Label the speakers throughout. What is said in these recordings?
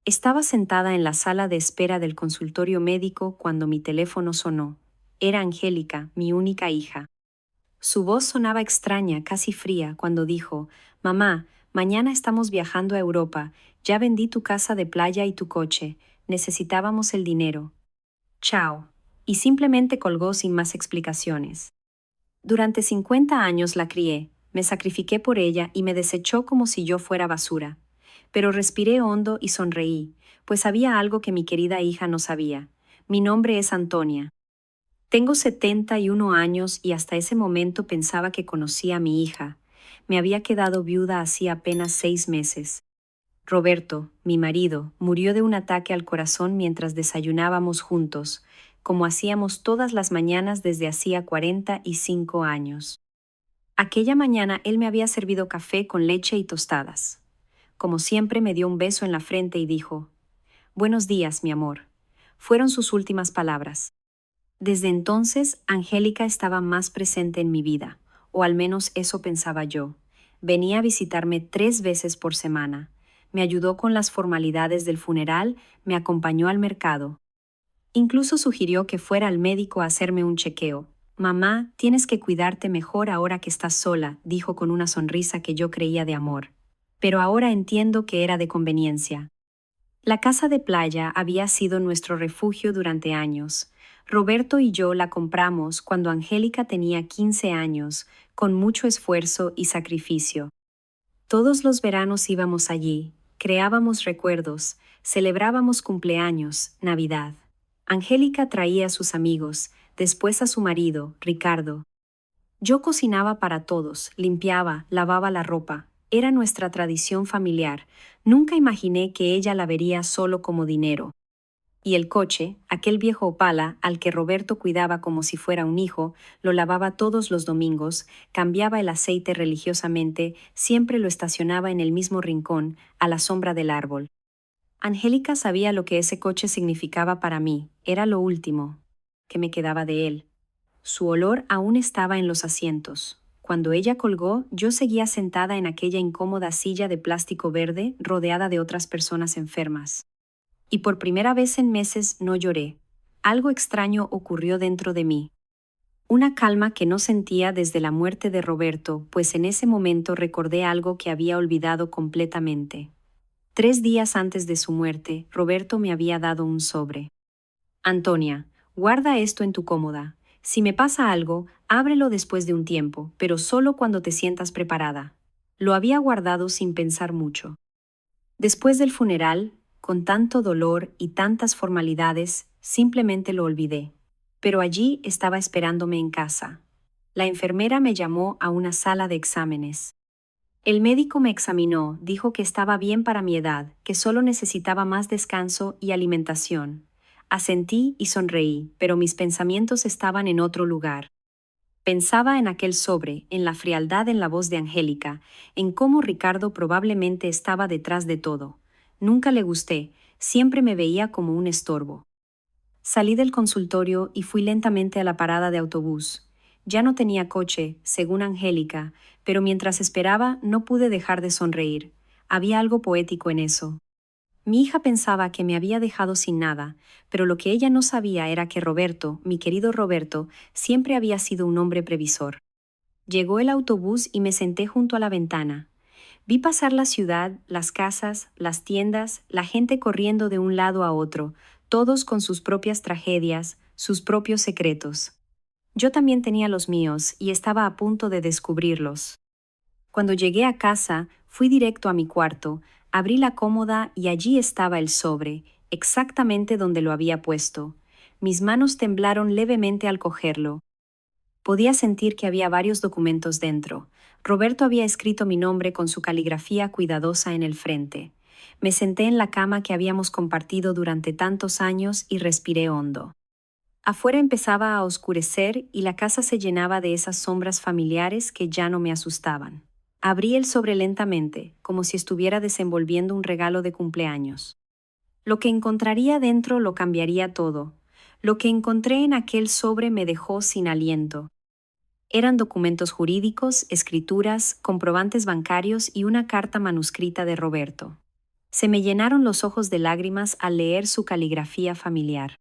Speaker 1: Estaba sentada en la sala de espera del consultorio médico cuando mi teléfono sonó. Era Angélica, mi única hija. Su voz sonaba extraña, casi fría, cuando dijo: «Mamá, mañana estamos viajando a Europa. Ya vendí tu casa de playa y tu coche. Necesitábamos el dinero. Chao». Y simplemente colgó sin más explicaciones. Durante 50 años la crié, me sacrifiqué por ella y me desechó como si yo fuera basura. Pero respiré hondo y sonreí, pues había algo que mi querida hija no sabía. Mi nombre es Antonia. Tengo 71 años y hasta ese momento pensaba que conocía a mi hija. Me había quedado viuda hacía apenas 6 meses. Roberto, mi marido, murió de un ataque al corazón mientras desayunábamos juntos, como hacíamos todas las mañanas desde hacía 45 años. Aquella mañana él me había servido café con leche y tostadas. Como siempre me dio un beso en la frente y dijo: «Buenos días, mi amor». Fueron sus últimas palabras. Desde entonces, Angélica estaba más presente en mi vida, o al menos eso pensaba yo. Venía a visitarme 3 veces por semana. Me ayudó con las formalidades del funeral, me acompañó al mercado. Incluso sugirió que fuera al médico a hacerme un chequeo. «Mamá, tienes que cuidarte mejor ahora que estás sola», dijo con una sonrisa que yo creía de amor. Pero ahora entiendo que era de conveniencia. La casa de playa había sido nuestro refugio durante años. Roberto y yo la compramos cuando Angélica tenía 15 años, con mucho esfuerzo y sacrificio. Todos los veranos íbamos allí, creábamos recuerdos, celebrábamos cumpleaños, Navidad. Angélica traía a sus amigos, después a su marido, Ricardo. Yo cocinaba para todos, limpiaba, lavaba la ropa. Era nuestra tradición familiar. Nunca imaginé que ella la vería solo como dinero. Y el coche, aquel viejo Opala al que Roberto cuidaba como si fuera un hijo, lo lavaba todos los domingos, cambiaba el aceite religiosamente, siempre lo estacionaba en el mismo rincón, a la sombra del árbol. Angélica sabía lo que ese coche significaba para mí, era lo último que me quedaba de él. Su olor aún estaba en los asientos. Cuando ella colgó, yo seguía sentada en aquella incómoda silla de plástico verde, rodeada de otras personas enfermas. Y por primera vez en meses no lloré. Algo extraño ocurrió dentro de mí. Una calma que no sentía desde la muerte de Roberto, pues en ese momento recordé algo que había olvidado completamente. 3 días antes de su muerte, Roberto me había dado un sobre. «Antonia, guarda esto en tu cómoda. Si me pasa algo, ábrelo después de un tiempo, pero solo cuando te sientas preparada». Lo había guardado sin pensar mucho. Después del funeral, con tanto dolor y tantas formalidades, simplemente lo olvidé. Pero allí estaba esperándome en casa. La enfermera me llamó a una sala de exámenes. El médico me examinó, dijo que estaba bien para mi edad, que solo necesitaba más descanso y alimentación. Asentí y sonreí, pero mis pensamientos estaban en otro lugar. Pensaba en aquel sobre, en la frialdad en la voz de Angélica, en cómo Ricardo probablemente estaba detrás de todo. Nunca le gusté, siempre me veía como un estorbo. Salí del consultorio y fui lentamente a la parada de autobús. Ya no tenía coche, según Angélica, pero mientras esperaba no pude dejar de sonreír. Había algo poético en eso. Mi hija pensaba que me había dejado sin nada, pero lo que ella no sabía era que Roberto, mi querido Roberto, siempre había sido un hombre previsor. Llegó el autobús y me senté junto a la ventana. Vi pasar la ciudad, las casas, las tiendas, la gente corriendo de un lado a otro, todos con sus propias tragedias, sus propios secretos. Yo también tenía los míos y estaba a punto de descubrirlos. Cuando llegué a casa, fui directo a mi cuarto, abrí la cómoda y allí estaba el sobre, exactamente donde lo había puesto. Mis manos temblaron levemente al cogerlo. Podía sentir que había varios documentos dentro. Roberto había escrito mi nombre con su caligrafía cuidadosa en el frente. Me senté en la cama que habíamos compartido durante tantos años y respiré hondo. Afuera empezaba a oscurecer y la casa se llenaba de esas sombras familiares que ya no me asustaban. Abrí el sobre lentamente, como si estuviera desenvolviendo un regalo de cumpleaños. Lo que encontraría dentro lo cambiaría todo. Lo que encontré en aquel sobre me dejó sin aliento. Eran documentos jurídicos, escrituras, comprobantes bancarios y una carta manuscrita de Roberto. Se me llenaron los ojos de lágrimas al leer su caligrafía familiar.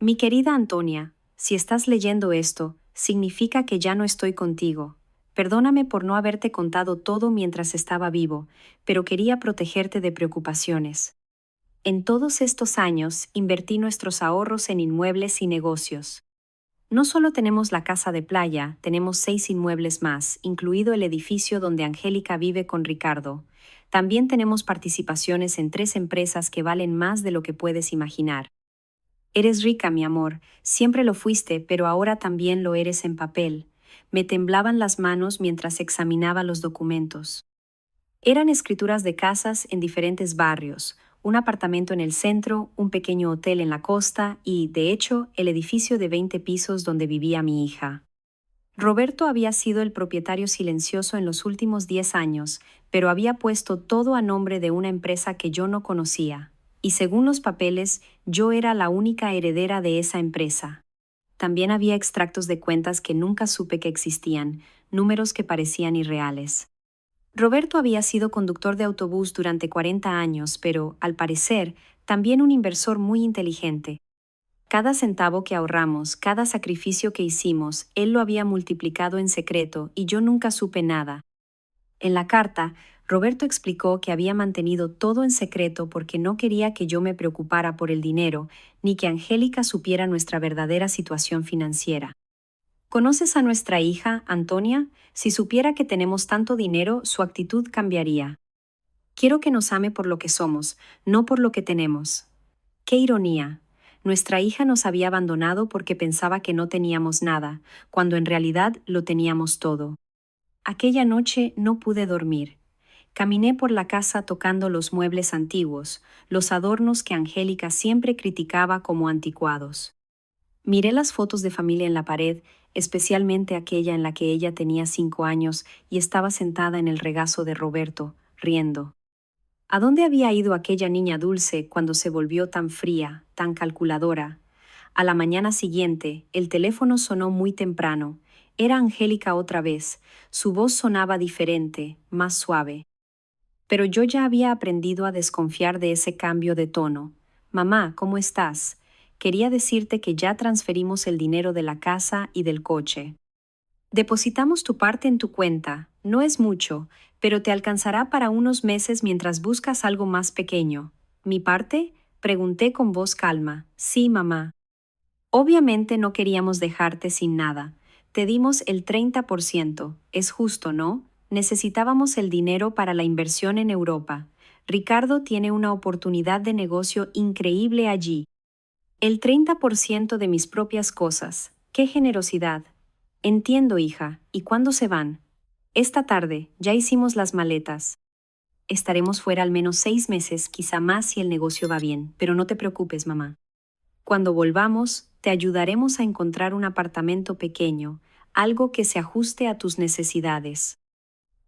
Speaker 1: Mi querida Antonia, si estás leyendo esto, significa que ya no estoy contigo. Perdóname por no haberte contado todo mientras estaba vivo, pero quería protegerte de preocupaciones. En todos estos años invertí nuestros ahorros en inmuebles y negocios. No solo tenemos la casa de playa, tenemos 6 inmuebles más, incluido el edificio donde Angélica vive con Ricardo. También tenemos participaciones en 3 empresas que valen más de lo que puedes imaginar. Eres rica, mi amor, siempre lo fuiste, pero ahora también lo eres en papel. Me temblaban las manos mientras examinaba los documentos. Eran escrituras de casas en diferentes barrios, un apartamento en el centro, un pequeño hotel en la costa y, de hecho, el edificio de 20 pisos donde vivía mi hija. Roberto había sido el propietario silencioso en los últimos 10 años, pero había puesto todo a nombre de una empresa que yo no conocía, y según los papeles, yo era la única heredera de esa empresa. También había extractos de cuentas que nunca supe que existían, números que parecían irreales. Roberto había sido conductor de autobús durante 40 años, pero, al parecer, también un inversor muy inteligente. Cada centavo que ahorramos, cada sacrificio que hicimos, él lo había multiplicado en secreto y yo nunca supe nada. En la carta, Roberto explicó que había mantenido todo en secreto porque no quería que yo me preocupara por el dinero, ni que Angélica supiera nuestra verdadera situación financiera. ¿Conoces a nuestra hija, Antonia? Si supiera que tenemos tanto dinero, su actitud cambiaría. Quiero que nos ame por lo que somos, no por lo que tenemos. ¡Qué ironía! Nuestra hija nos había abandonado porque pensaba que no teníamos nada, cuando en realidad lo teníamos todo. Aquella noche no pude dormir. Caminé por la casa tocando los muebles antiguos, los adornos que Angélica siempre criticaba como anticuados. Miré las fotos de familia en la pared, especialmente aquella en la que ella tenía 5 años y estaba sentada en el regazo de Roberto, riendo. ¿A dónde había ido aquella niña dulce cuando se volvió tan fría, tan calculadora? A la mañana siguiente, el teléfono sonó muy temprano. Era Angélica otra vez. Su voz sonaba diferente, más suave. Pero yo ya había aprendido a desconfiar de ese cambio de tono. Mamá, ¿cómo estás? Quería decirte que ya transferimos el dinero de la casa y del coche. Depositamos tu parte en tu cuenta. No es mucho, pero te alcanzará para unos meses mientras buscas algo más pequeño. ¿Mi parte? Pregunté con voz calma. Sí, mamá. Obviamente no queríamos dejarte sin nada. Te dimos el 30%. Es justo, ¿no? Necesitábamos el dinero para la inversión en Europa. Ricardo tiene una oportunidad de negocio increíble allí. El 30% de mis propias cosas. ¡Qué generosidad! Entiendo, hija. ¿Y cuándo se van? Esta tarde, ya hicimos las maletas. Estaremos fuera al menos 6 meses, quizá más si el negocio va bien, pero no te preocupes, mamá. Cuando volvamos, te ayudaremos a encontrar un apartamento pequeño, algo que se ajuste a tus necesidades.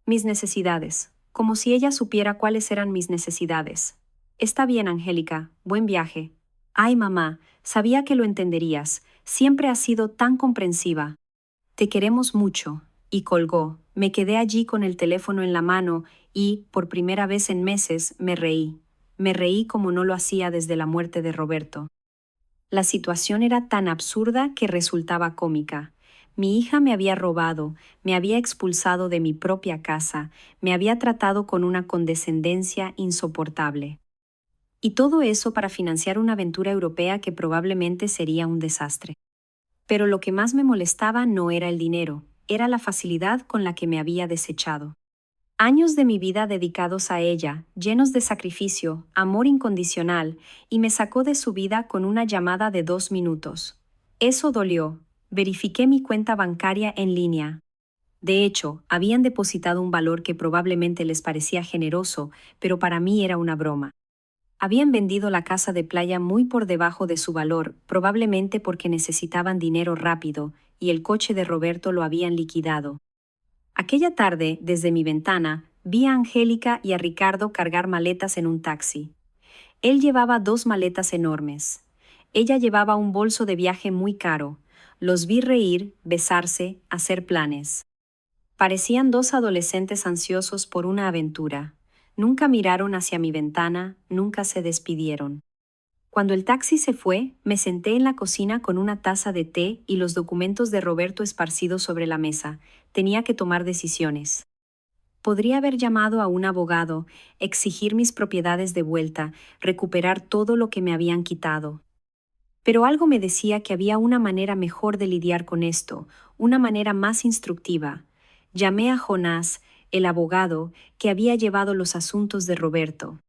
Speaker 1: Mis necesidades, como si ella supiera cuáles eran mis necesidades. Está bien, Angélica, buen viaje. Ay, mamá, sabía que lo entenderías, siempre has sido tan comprensiva. Te queremos mucho. Y colgó. Me quedé allí con el teléfono en la mano y, por primera vez en meses, me reí. Me reí como no lo hacía desde la muerte de Roberto. La situación era tan absurda que resultaba cómica. Mi hija me había robado, me había expulsado de mi propia casa, me había tratado con una condescendencia insoportable. Y todo eso para financiar una aventura europea que probablemente sería un desastre. Pero lo que más me molestaba no era el dinero, era la facilidad con la que me había desechado. Años de mi vida dedicados a ella, llenos de sacrificio, amor incondicional, y me sacó de su vida con una llamada de 2 minutos. Eso dolió. Verifiqué mi cuenta bancaria en línea. De hecho, habían depositado un valor que probablemente les parecía generoso, pero para mí era una broma. Habían vendido la casa de playa muy por debajo de su valor, probablemente porque necesitaban dinero rápido, y el coche de Roberto lo habían liquidado. Aquella tarde, desde mi ventana, vi a Angélica y a Ricardo cargar maletas en un taxi. Él llevaba 2 maletas enormes. Ella llevaba un bolso de viaje muy caro. Los vi reír, besarse, hacer planes. Parecían 2 adolescentes ansiosos por una aventura. Nunca miraron hacia mi ventana, nunca se despidieron. Cuando el taxi se fue, me senté en la cocina con una taza de té y los documentos de Roberto esparcidos sobre la mesa. Tenía que tomar decisiones. Podría haber llamado a un abogado, exigir mis propiedades de vuelta, recuperar todo lo que me habían quitado. Pero algo me decía que había una manera mejor de lidiar con esto, una manera más instructiva. Llamé a Jonás, el abogado, que había llevado los asuntos de Roberto.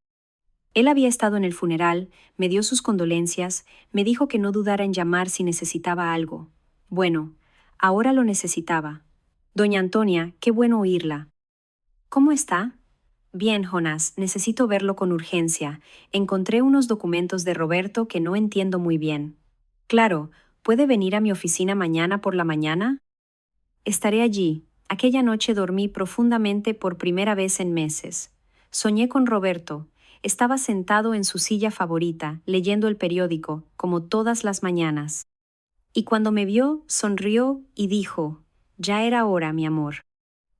Speaker 1: Él había estado en el funeral, me dio sus condolencias, me dijo que no dudara en llamar si necesitaba algo. Bueno, ahora lo necesitaba. Doña Antonia, qué bueno oírla. ¿Cómo está? Bien, Jonás, necesito verlo con urgencia. Encontré unos documentos de Roberto que no entiendo muy bien. Claro, ¿puede venir a mi oficina mañana por la mañana? Estaré allí. Aquella noche dormí profundamente por primera vez en meses. Soñé con Roberto. Estaba sentado en su silla favorita, leyendo el periódico, como todas las mañanas. Y cuando me vio, sonrió y dijo, «Ya era hora, mi amor.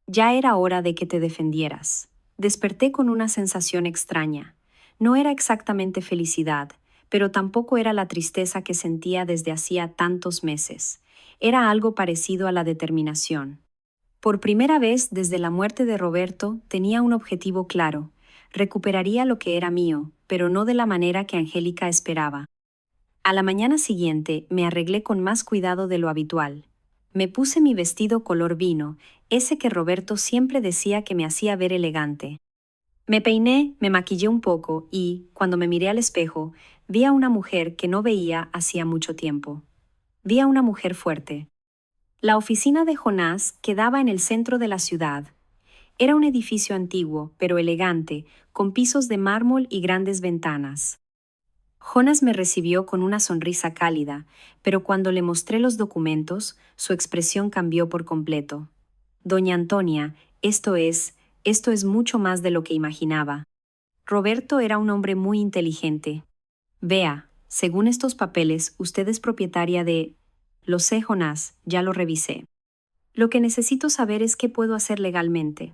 Speaker 1: Ya era hora de que te defendieras». Desperté con una sensación extraña. No era exactamente felicidad, pero tampoco era la tristeza que sentía desde hacía tantos meses. Era algo parecido a la determinación. Por primera vez desde la muerte de Roberto tenía un objetivo claro. Recuperaría lo que era mío, pero no de la manera que Angélica esperaba. A la mañana siguiente me arreglé con más cuidado de lo habitual. Me puse mi vestido color vino, ese que Roberto siempre decía que me hacía ver elegante. Me peiné, me maquillé un poco y, cuando me miré al espejo, vi a una mujer que no veía hacía mucho tiempo. Vi a una mujer fuerte. La oficina de Jonás quedaba en el centro de la ciudad. Era un edificio antiguo, pero elegante, con pisos de mármol y grandes ventanas. Jonás me recibió con una sonrisa cálida, pero cuando le mostré los documentos, su expresión cambió por completo. Doña Antonia, esto es mucho más de lo que imaginaba. Roberto era un hombre muy inteligente. Vea, según estos papeles, usted es propietaria de... Lo sé, Jonás, ya lo revisé. Lo que necesito saber es qué puedo hacer legalmente.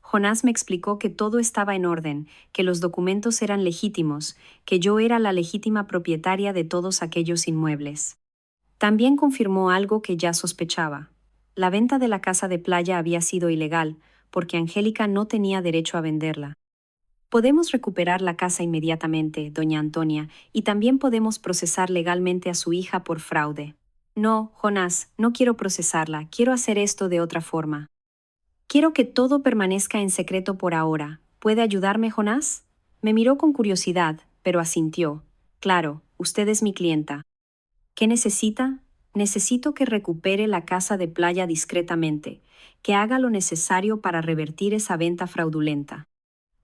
Speaker 1: Jonás me explicó que todo estaba en orden, que los documentos eran legítimos, que yo era la legítima propietaria de todos aquellos inmuebles. También confirmó algo que ya sospechaba. La venta de la casa de playa había sido ilegal, porque Angélica no tenía derecho a venderla. Podemos recuperar la casa inmediatamente, doña Antonia, y también podemos procesar legalmente a su hija por fraude. No, Jonás, no quiero procesarla, quiero hacer esto de otra forma. Quiero que todo permanezca en secreto por ahora. ¿Puede ayudarme, Jonás? Me miró con curiosidad, pero asintió. Claro, usted es mi clienta. ¿Qué necesita? Necesito que recupere la casa de playa discretamente, que haga lo necesario para revertir esa venta fraudulenta.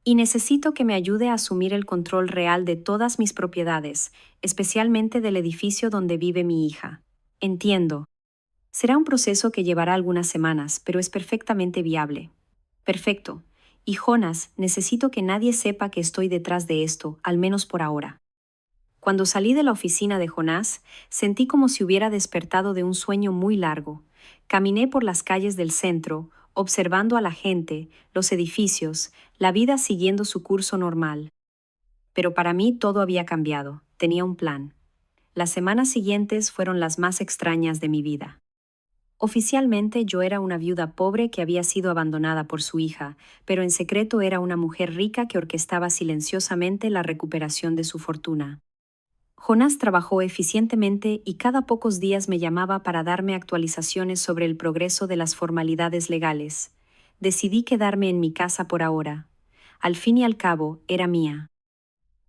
Speaker 1: Y necesito que me ayude a asumir el control real de todas mis propiedades, especialmente del edificio donde vive mi hija. Entiendo. Será un proceso que llevará algunas semanas, pero es perfectamente viable. Perfecto. Y Jonás, necesito que nadie sepa que estoy detrás de esto, al menos por ahora. Cuando salí de la oficina de Jonás, sentí como si hubiera despertado de un sueño muy largo. Caminé por las calles del centro, observando a la gente, los edificios, la vida siguiendo su curso normal. Pero para mí todo había cambiado. Tenía un plan. Las semanas siguientes fueron las más extrañas de mi vida. Oficialmente yo era una viuda pobre que había sido abandonada por su hija, pero en secreto era una mujer rica que orquestaba silenciosamente la recuperación de su fortuna. Jonás trabajó eficientemente y cada pocos días me llamaba para darme actualizaciones sobre el progreso de las formalidades legales. Decidí quedarme en mi casa por ahora. Al fin y al cabo, era mía.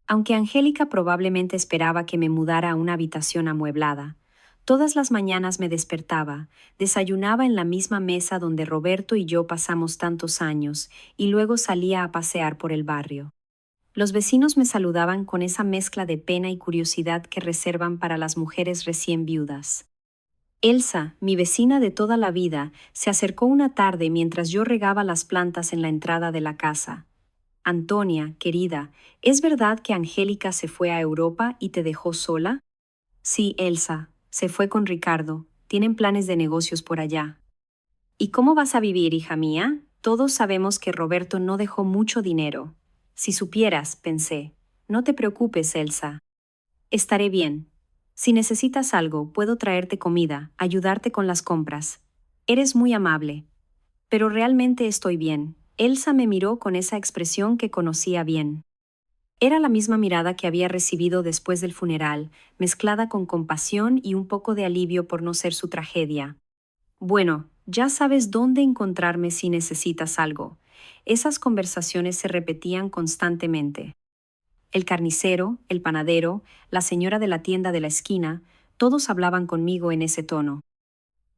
Speaker 1: Aunque Angélica probablemente esperaba que me mudara a una habitación amueblada, todas las mañanas me despertaba, desayunaba en la misma mesa donde Roberto y yo pasamos tantos años, y luego salía a pasear por el barrio. Los vecinos me saludaban con esa mezcla de pena y curiosidad que reservan para las mujeres recién viudas. Elsa, mi vecina de toda la vida, se acercó una tarde mientras yo regaba las plantas en la entrada de la casa. Antonia, querida, ¿es verdad que Angélica se fue a Europa y te dejó sola? Sí, Elsa, se fue con Ricardo. Tienen planes de negocios por allá. ¿Y cómo vas a vivir, hija mía? Todos sabemos que Roberto no dejó mucho dinero. Si supieras, pensé. No te preocupes, Elsa. Estaré bien. Si necesitas algo, puedo traerte comida, ayudarte con las compras. Eres muy amable. Pero realmente estoy bien. Elsa me miró con esa expresión que conocía bien. Era la misma mirada que había recibido después del funeral, mezclada con compasión y un poco de alivio por no ser su tragedia. Bueno, ya sabes dónde encontrarme si necesitas algo. Esas conversaciones se repetían constantemente. El carnicero, el panadero, la señora de la tienda de la esquina, todos hablaban conmigo en ese tono.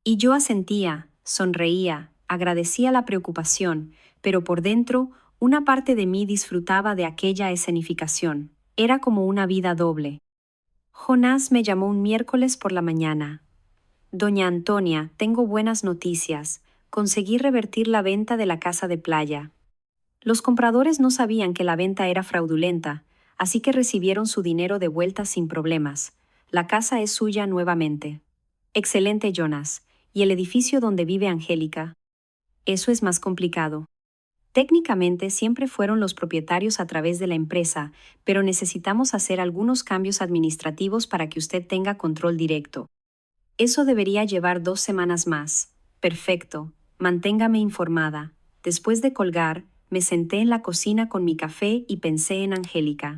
Speaker 1: Y yo asentía, sonreía, agradecía la preocupación, pero por dentro, una parte de mí disfrutaba de aquella escenificación. Era como una vida doble. Jonás me llamó un miércoles por la mañana. Doña Antonia, tengo buenas noticias. Conseguí revertir la venta de la casa de playa. Los compradores no sabían que la venta era fraudulenta, así que recibieron su dinero de vuelta sin problemas. La casa es suya nuevamente. Excelente, Jonas. ¿Y el edificio donde vive Angélica? Eso es más complicado. Técnicamente siempre fueron los propietarios a través de la empresa, pero necesitamos hacer algunos cambios administrativos para que usted tenga control directo. Eso debería llevar 2 semanas más. Perfecto. Manténgame informada. Después de colgar, me senté en la cocina con mi café y pensé en Angélica.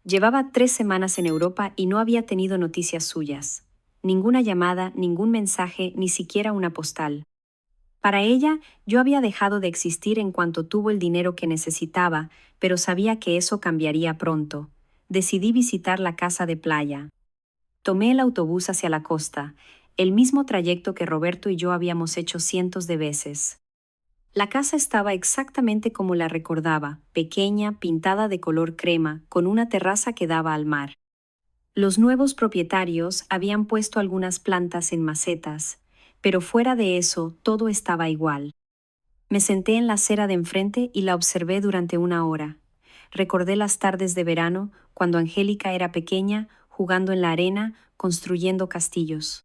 Speaker 1: Llevaba 3 semanas en Europa y no había tenido noticias suyas. Ninguna llamada, ningún mensaje, ni siquiera una postal. Para ella, yo había dejado de existir en cuanto tuvo el dinero que necesitaba, pero sabía que eso cambiaría pronto. Decidí visitar la casa de playa. Tomé el autobús hacia la costa, el mismo trayecto que Roberto y yo habíamos hecho cientos de veces. La casa estaba exactamente como la recordaba, pequeña, pintada de color crema, con una terraza que daba al mar. Los nuevos propietarios habían puesto algunas plantas en macetas, pero fuera de eso todo estaba igual. Me senté en la acera de enfrente y la observé durante una hora. Recordé las tardes de verano, cuando Angélica era pequeña, jugando en la arena, construyendo castillos.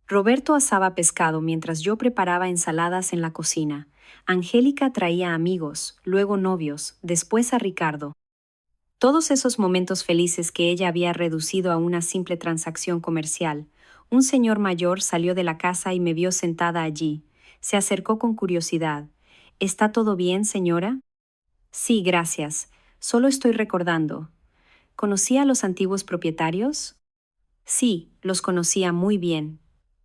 Speaker 1: Roberto asaba pescado mientras yo preparaba ensaladas en la cocina. Angélica traía amigos, luego novios, después a Ricardo. Todos esos momentos felices que ella había reducido a una simple transacción comercial. Un señor mayor salió de la casa y me vio sentada allí. Se acercó con curiosidad. ¿Está todo bien, señora? Sí, gracias. Solo estoy recordando. ¿Conocía a los antiguos propietarios? Sí, los conocía muy bien.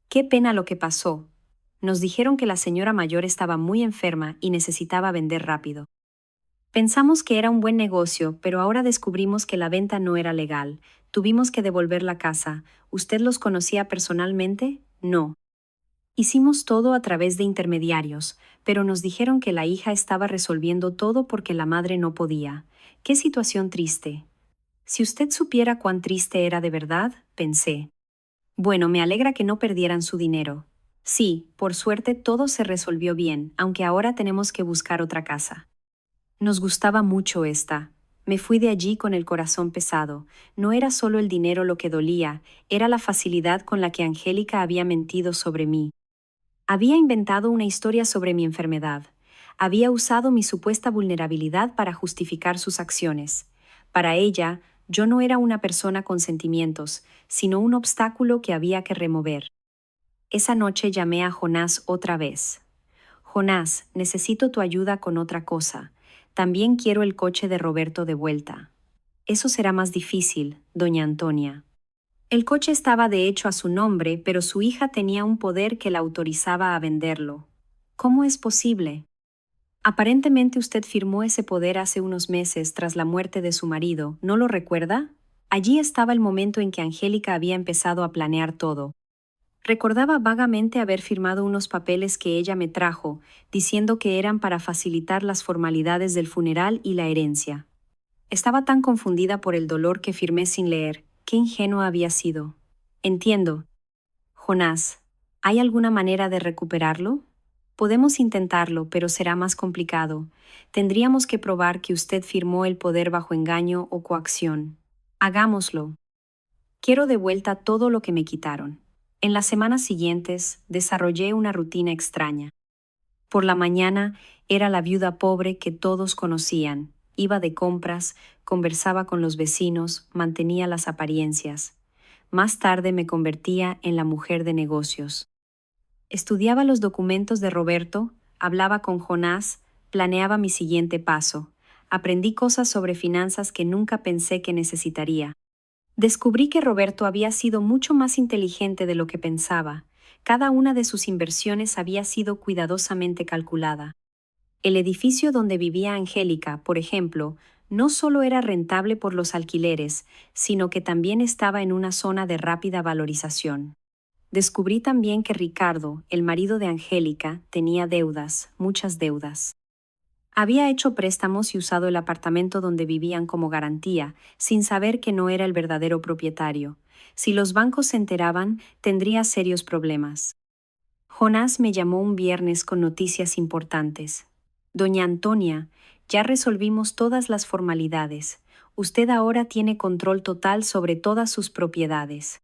Speaker 1: Qué pena lo que pasó. Nos dijeron que la señora mayor estaba muy enferma y necesitaba vender rápido. Pensamos que era un buen negocio, pero ahora descubrimos que la venta no era legal. Tuvimos que devolver la casa. ¿Usted los conocía personalmente? No. Hicimos todo a través de intermediarios, pero nos dijeron que la hija estaba resolviendo todo porque la madre no podía. Qué situación triste. Si usted supiera cuán triste era de verdad, pensé. Bueno, me alegra que no perdieran su dinero. Sí, por suerte todo se resolvió bien, aunque ahora tenemos que buscar otra casa. Nos gustaba mucho esta. Me fui de allí con el corazón pesado. No era solo el dinero lo que dolía, era la facilidad con la que Angélica había mentido sobre mí. Había inventado una historia sobre mi enfermedad. Había usado mi supuesta vulnerabilidad para justificar sus acciones. Para ella, yo no era una persona con sentimientos, sino un obstáculo que había que remover. Esa noche llamé a Jonás otra vez. Jonás, necesito tu ayuda con otra cosa. También quiero el coche de Roberto de vuelta. Eso será más difícil, doña Antonia. El coche estaba de hecho a su nombre, pero su hija tenía un poder que la autorizaba a venderlo. ¿Cómo es posible? Aparentemente usted firmó ese poder hace unos meses tras la muerte de su marido, ¿no lo recuerda? Allí estaba el momento en que Angélica había empezado a planear todo. Recordaba vagamente haber firmado unos papeles que ella me trajo, diciendo que eran para facilitar las formalidades del funeral y la herencia. Estaba tan confundida por el dolor que firmé sin leer. Qué ingenua había sido. Entiendo. Jonás, ¿hay alguna manera de recuperarlo? Podemos intentarlo, pero será más complicado. Tendríamos que probar que usted firmó el poder bajo engaño o coacción. Hagámoslo. Quiero de vuelta todo lo que me quitaron. En las semanas siguientes desarrollé una rutina extraña. Por la mañana era la viuda pobre que todos conocían. Iba de compras, conversaba con los vecinos, mantenía las apariencias. Más tarde me convertía en la mujer de negocios. Estudiaba los documentos de Roberto, hablaba con Jonás, planeaba mi siguiente paso. Aprendí cosas sobre finanzas que nunca pensé que necesitaría. Descubrí que Roberto había sido mucho más inteligente de lo que pensaba. Cada una de sus inversiones había sido cuidadosamente calculada. El edificio donde vivía Angélica, por ejemplo, no solo era rentable por los alquileres, sino que también estaba en una zona de rápida valorización. Descubrí también que Ricardo, el marido de Angélica, tenía deudas, muchas deudas. Había hecho préstamos y usado el apartamento donde vivían como garantía, sin saber que no era el verdadero propietario. Si los bancos se enteraban, tendría serios problemas. Jonás me llamó un viernes con noticias importantes. Doña Antonia, ya resolvimos todas las formalidades. Usted ahora tiene control total sobre todas sus propiedades.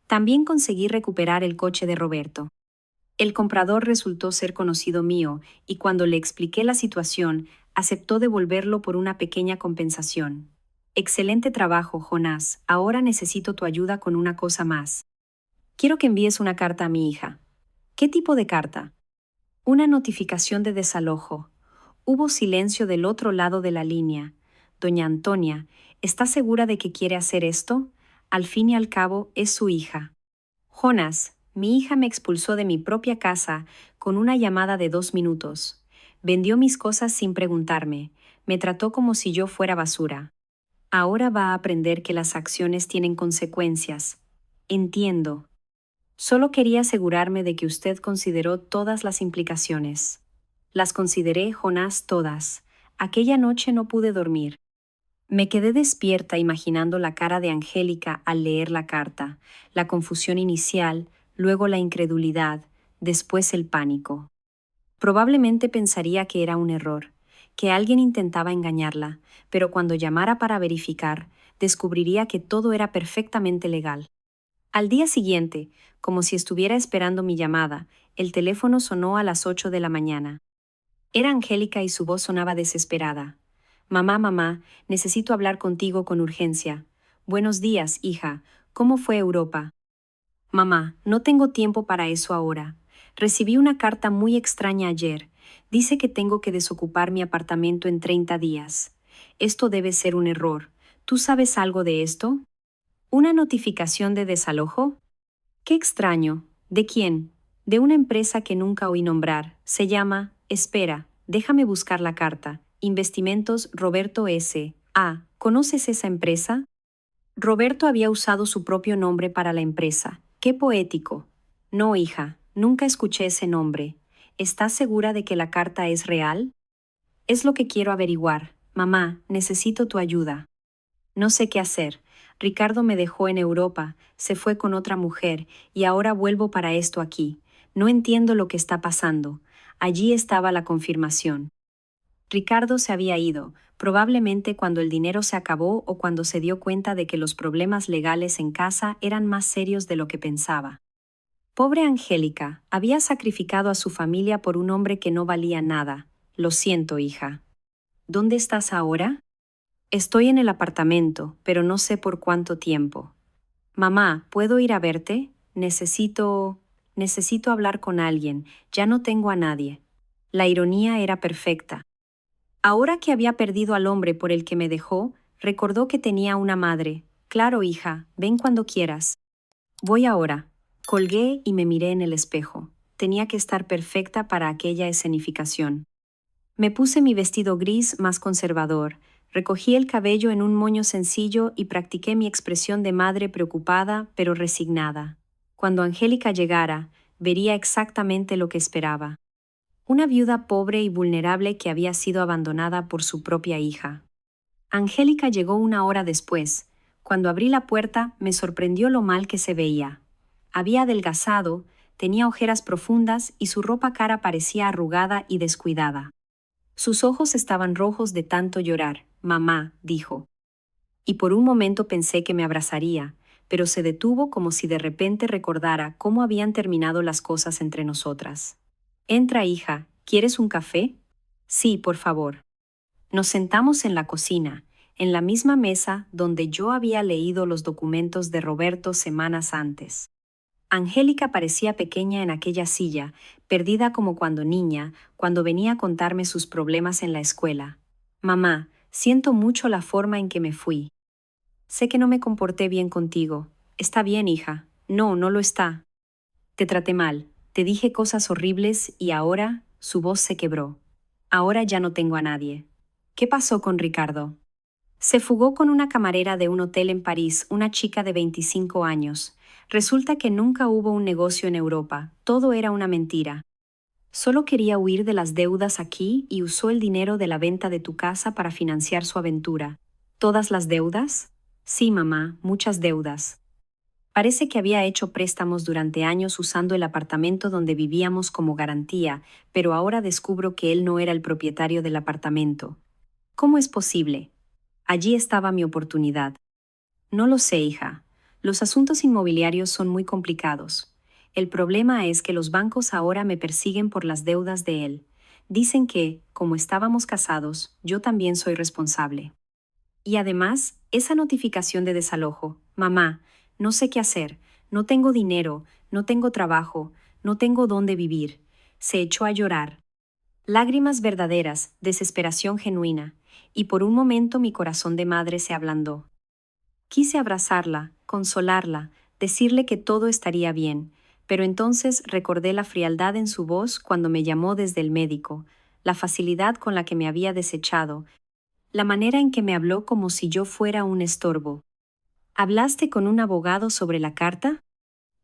Speaker 1: También conseguí recuperar el coche de Roberto. El comprador resultó ser conocido mío, y cuando le expliqué la situación, aceptó devolverlo por una pequeña compensación. Excelente trabajo, Jonás. Ahora necesito tu ayuda con una cosa más. Quiero que envíes una carta a mi hija. ¿Qué tipo de carta? Una notificación de desalojo. Hubo silencio del otro lado de la línea. Doña Antonia, ¿está segura de que quiere hacer esto? Al fin y al cabo, es su hija. Jonás, mi hija me expulsó de mi propia casa con una llamada de 2 minutos. Vendió mis cosas sin preguntarme. Me trató como si yo fuera basura. Ahora va a aprender que las acciones tienen consecuencias. Entiendo. Solo quería asegurarme de que usted consideró todas las implicaciones. Las consideré, Jonás, todas. Aquella noche no pude dormir. Me quedé despierta imaginando la cara de Angélica al leer la carta, la confusión inicial, luego la incredulidad, después el pánico. Probablemente pensaría que era un error, que alguien intentaba engañarla, pero cuando llamara para verificar, descubriría que todo era perfectamente legal. Al día siguiente, como si estuviera esperando mi llamada, el teléfono sonó a las 8 de la mañana. Era Angélica y su voz sonaba desesperada. Mamá, mamá, necesito hablar contigo con urgencia. Buenos días, hija. ¿Cómo fue Europa? Mamá, no tengo tiempo para eso ahora. Recibí una carta muy extraña ayer. Dice que tengo que desocupar mi apartamento en 30 días. Esto debe ser un error. ¿Tú sabes algo de esto? ¿Una notificación de desalojo? Qué extraño. ¿De quién? De una empresa que nunca oí nombrar. Se llama, espera, déjame buscar la carta. Investimentos Roberto S. Ah, ¿conoces esa empresa? Roberto había usado su propio nombre para la empresa. ¡Qué poético! No, hija, nunca escuché ese nombre. ¿Estás segura de que la carta es real? Es lo que quiero averiguar. Mamá, necesito tu ayuda. No sé qué hacer. Ricardo me dejó en Europa, se fue con otra mujer, y ahora vuelvo para esto aquí. No entiendo lo que está pasando. Allí estaba la confirmación. Ricardo se había ido, probablemente cuando el dinero se acabó o cuando se dio cuenta de que los problemas legales en casa eran más serios de lo que pensaba. Pobre Angélica, había sacrificado a su familia por un hombre que no valía nada. Lo siento, hija. ¿Dónde estás ahora? Estoy en el apartamento, pero no sé por cuánto tiempo. Mamá, ¿puedo ir a verte? Necesito hablar con alguien. Ya no tengo a nadie. La ironía era perfecta. Ahora que había perdido al hombre por el que me dejó, recordó que tenía una madre. Claro, hija, ven cuando quieras. Voy ahora. Colgué y me miré en el espejo. Tenía que estar perfecta para aquella escenificación. Me puse mi vestido gris más conservador, recogí el cabello en un moño sencillo y practiqué mi expresión de madre preocupada pero resignada. Cuando Angélica llegara, vería exactamente lo que esperaba. Una viuda pobre y vulnerable que había sido abandonada por su propia hija. Angélica llegó 1 hora después. Cuando abrí la puerta, me sorprendió lo mal que se veía. Había adelgazado, tenía ojeras profundas y su ropa cara parecía arrugada y descuidada. Sus ojos estaban rojos de tanto llorar. Mamá, dijo. Y por un momento pensé que me abrazaría, pero se detuvo como si de repente recordara cómo habían terminado las cosas entre nosotras. Entra, hija. ¿Quieres un café? Sí, por favor. Nos sentamos en la cocina, en la misma mesa donde yo había leído los documentos de Roberto semanas antes. Angélica parecía pequeña en aquella silla, perdida como cuando niña, cuando venía a contarme sus problemas en la escuela. Mamá, siento mucho la forma en que me fui. Sé que no me comporté bien contigo. Está bien, hija. No, no lo está. Te traté mal, te dije cosas horribles y ahora su voz se quebró. Ahora ya no tengo a nadie. ¿Qué pasó con Ricardo? Se fugó con una camarera de un hotel en París, una chica de 25 años. Resulta que nunca hubo un negocio en Europa, todo era una mentira. Solo quería huir de las deudas aquí y usó el dinero de la venta de tu casa para financiar su aventura. ¿Todas las deudas? Sí, mamá, muchas deudas. Parece que había hecho préstamos durante años usando el apartamento donde vivíamos como garantía, pero ahora descubro que él no era el propietario del apartamento. ¿Cómo es posible? Allí estaba mi oportunidad. No lo sé, hija. Los asuntos inmobiliarios son muy complicados. El problema es que los bancos ahora me persiguen por las deudas de él. Dicen que, como estábamos casados, yo también soy responsable. Y además, esa notificación de desalojo, mamá, no sé qué hacer, no tengo dinero, no tengo trabajo, no tengo dónde vivir. Se echó a llorar. Lágrimas verdaderas, desesperación genuina, y por un momento mi corazón de madre se ablandó. Quise abrazarla, consolarla, decirle que todo estaría bien, pero entonces recordé la frialdad en su voz cuando me llamó desde el médico, la facilidad con la que me había desechado, la manera en que me habló como si yo fuera un estorbo. ¿Hablaste con un abogado sobre la carta?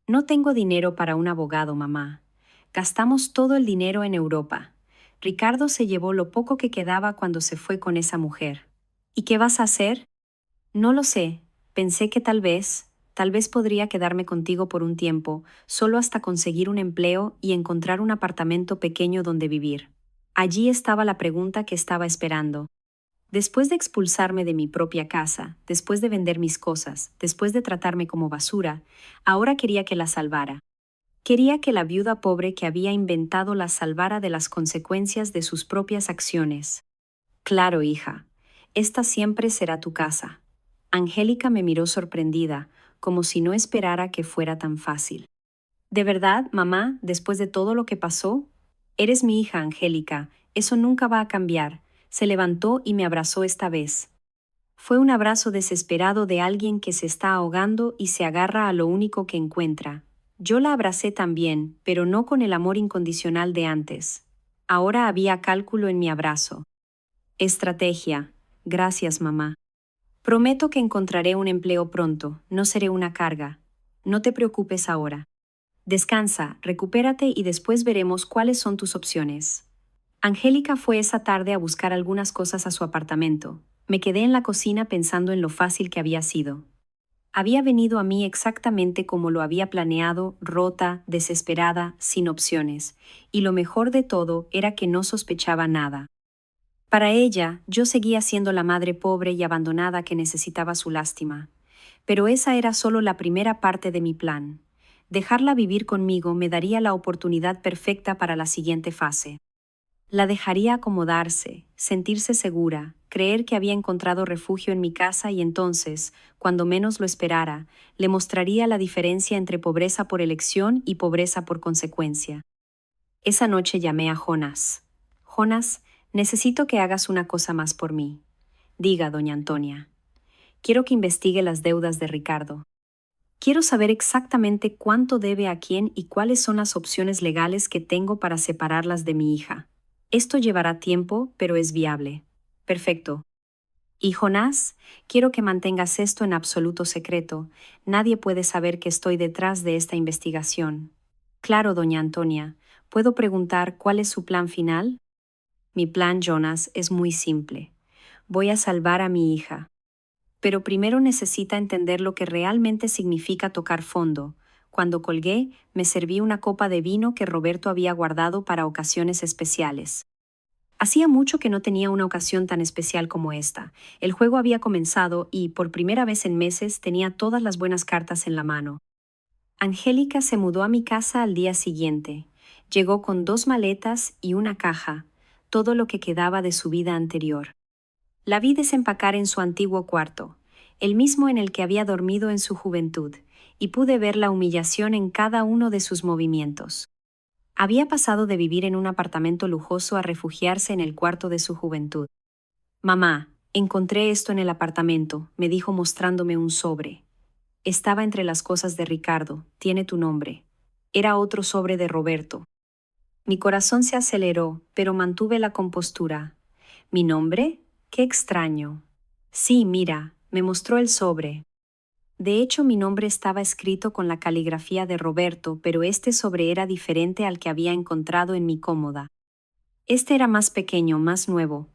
Speaker 1: No tengo dinero para un abogado, mamá. Gastamos todo el dinero en Europa. Ricardo se llevó lo poco que quedaba cuando se fue con esa mujer. ¿Y qué vas a hacer? No lo sé. Pensé que tal vez podría quedarme contigo por un tiempo, solo hasta conseguir un empleo y encontrar un apartamento pequeño donde vivir. Allí estaba la pregunta que estaba esperando. Después de expulsarme de mi propia casa, después de vender mis cosas, después de tratarme como basura, ahora quería que la salvara. Quería que la viuda pobre que había inventado la salvara de las consecuencias de sus propias acciones. Claro, hija, esta siempre será tu casa. Angélica me miró sorprendida, como si no esperara que fuera tan fácil. ¿De verdad, mamá, después de todo lo que pasó? Eres mi hija, Angélica, eso nunca va a cambiar. Se levantó y me abrazó esta vez. Fue un abrazo desesperado de alguien que se está ahogando y se agarra a lo único que encuentra. Yo la abracé también, pero no con el amor incondicional de antes. Ahora había cálculo en mi abrazo. Estrategia. Gracias, mamá. Prometo que encontraré un empleo pronto, no seré una carga. No te preocupes ahora. Descansa, recupérate y después veremos cuáles son tus opciones. Angélica fue esa tarde a buscar algunas cosas a su apartamento. Me quedé en la cocina pensando en lo fácil que había sido. Había venido a mí exactamente como lo había planeado, rota, desesperada, sin opciones, y lo mejor de todo era que no sospechaba nada. Para ella, yo seguía siendo la madre pobre y abandonada que necesitaba su lástima. Pero esa era solo la primera parte de mi plan. Dejarla vivir conmigo me daría la oportunidad perfecta para la siguiente fase. La dejaría acomodarse, sentirse segura, creer que había encontrado refugio en mi casa y entonces, cuando menos lo esperara, le mostraría la diferencia entre pobreza por elección y pobreza por consecuencia. Esa noche llamé a Jonas. Jonas, necesito que hagas una cosa más por mí. Diga, doña Antonia. Quiero que investigue las deudas de Ricardo. Quiero saber exactamente cuánto debe a quién y cuáles son las opciones legales que tengo para separarlas de mi hija. Esto llevará tiempo, pero es viable. Perfecto. Y Jonás, quiero que mantengas esto en absoluto secreto. Nadie puede saber que estoy detrás de esta investigación. Claro, doña Antonia. ¿Puedo preguntar cuál es su plan final? Mi plan, Jonas, es muy simple. Voy a salvar a mi hija. Pero primero necesita entender lo que realmente significa tocar fondo. Cuando colgué, me serví una copa de vino que Roberto había guardado para ocasiones especiales. Hacía mucho que no tenía una ocasión tan especial como esta. El juego había comenzado y, por primera vez en meses, tenía todas las buenas cartas en la mano. Angélica se mudó a mi casa al día siguiente. Llegó con 2 maletas y una caja, todo lo que quedaba de su vida anterior. La vi desempacar en su antiguo cuarto, el mismo en el que había dormido en su juventud, y pude ver la humillación en cada uno de sus movimientos. Había pasado de vivir en un apartamento lujoso a refugiarse en el cuarto de su juventud. Mamá, encontré esto en el apartamento, me dijo mostrándome un sobre. Estaba entre las cosas de Ricardo, tiene tu nombre. Era otro sobre de Roberto. Mi corazón se aceleró, pero mantuve la compostura. ¿Mi nombre? ¡Qué extraño! Sí, mira, me mostró el sobre. De hecho, mi nombre estaba escrito con la caligrafía de Roberto, pero este sobre era diferente al que había encontrado en mi cómoda. Este era más pequeño, más nuevo.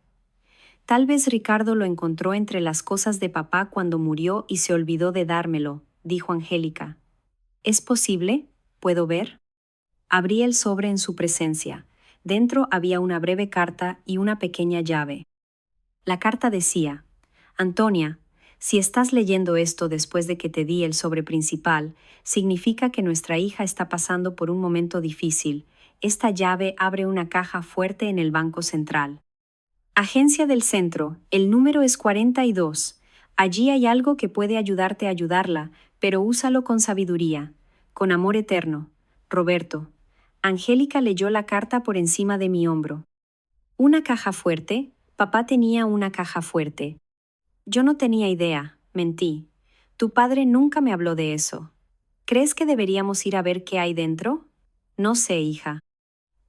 Speaker 1: Tal vez Ricardo lo encontró entre las cosas de papá cuando murió y se olvidó de dármelo, dijo Angélica. ¿Es posible? ¿Puedo ver? Abrí el sobre en su presencia. Dentro había una breve carta y una pequeña llave. La carta decía: Antonia, si estás leyendo esto después de que te di el sobre principal, significa que nuestra hija está pasando por un momento difícil. Esta llave abre una caja fuerte en el Banco Central. Agencia del Centro, el número es 42. Allí hay algo que puede ayudarte a ayudarla, pero úsalo con sabiduría. Con amor eterno. Roberto. Angélica leyó la carta por encima de mi hombro. ¿Una caja fuerte? Papá tenía una caja fuerte. Yo no tenía idea, mentí. Tu padre nunca me habló de eso. ¿Crees que deberíamos ir a ver qué hay dentro? No sé, hija.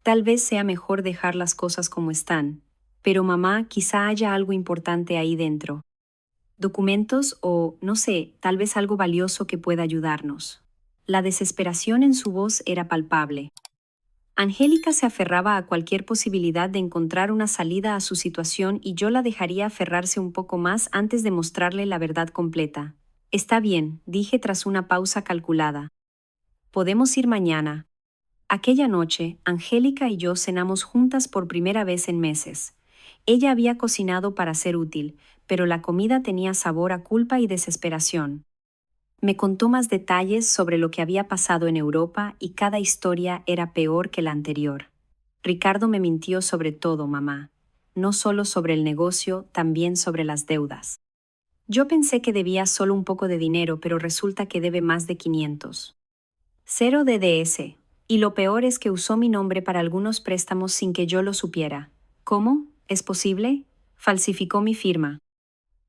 Speaker 1: Tal vez sea mejor dejar las cosas como están. Pero mamá, quizá haya algo importante ahí dentro. Documentos o, no sé, tal vez algo valioso que pueda ayudarnos. La desesperación en su voz era palpable. Angélica se aferraba a cualquier posibilidad de encontrar una salida a su situación y yo la dejaría aferrarse un poco más antes de mostrarle la verdad completa. Está bien, dije tras una pausa calculada. Podemos ir mañana. Aquella noche, Angélica y yo cenamos juntas por primera vez en meses. Ella había cocinado para ser útil, pero la comida tenía sabor a culpa y desesperación. Me contó más detalles sobre lo que había pasado en Europa y cada historia era peor que la anterior. Ricardo me mintió sobre todo, mamá. No solo sobre el negocio, también sobre las deudas. Yo pensé que debía solo un poco de dinero, pero resulta que debe más de 500. Cero DDS. Y lo peor es que usó mi nombre para algunos préstamos sin que yo lo supiera. ¿Cómo? ¿Es posible? Falsificó mi firma.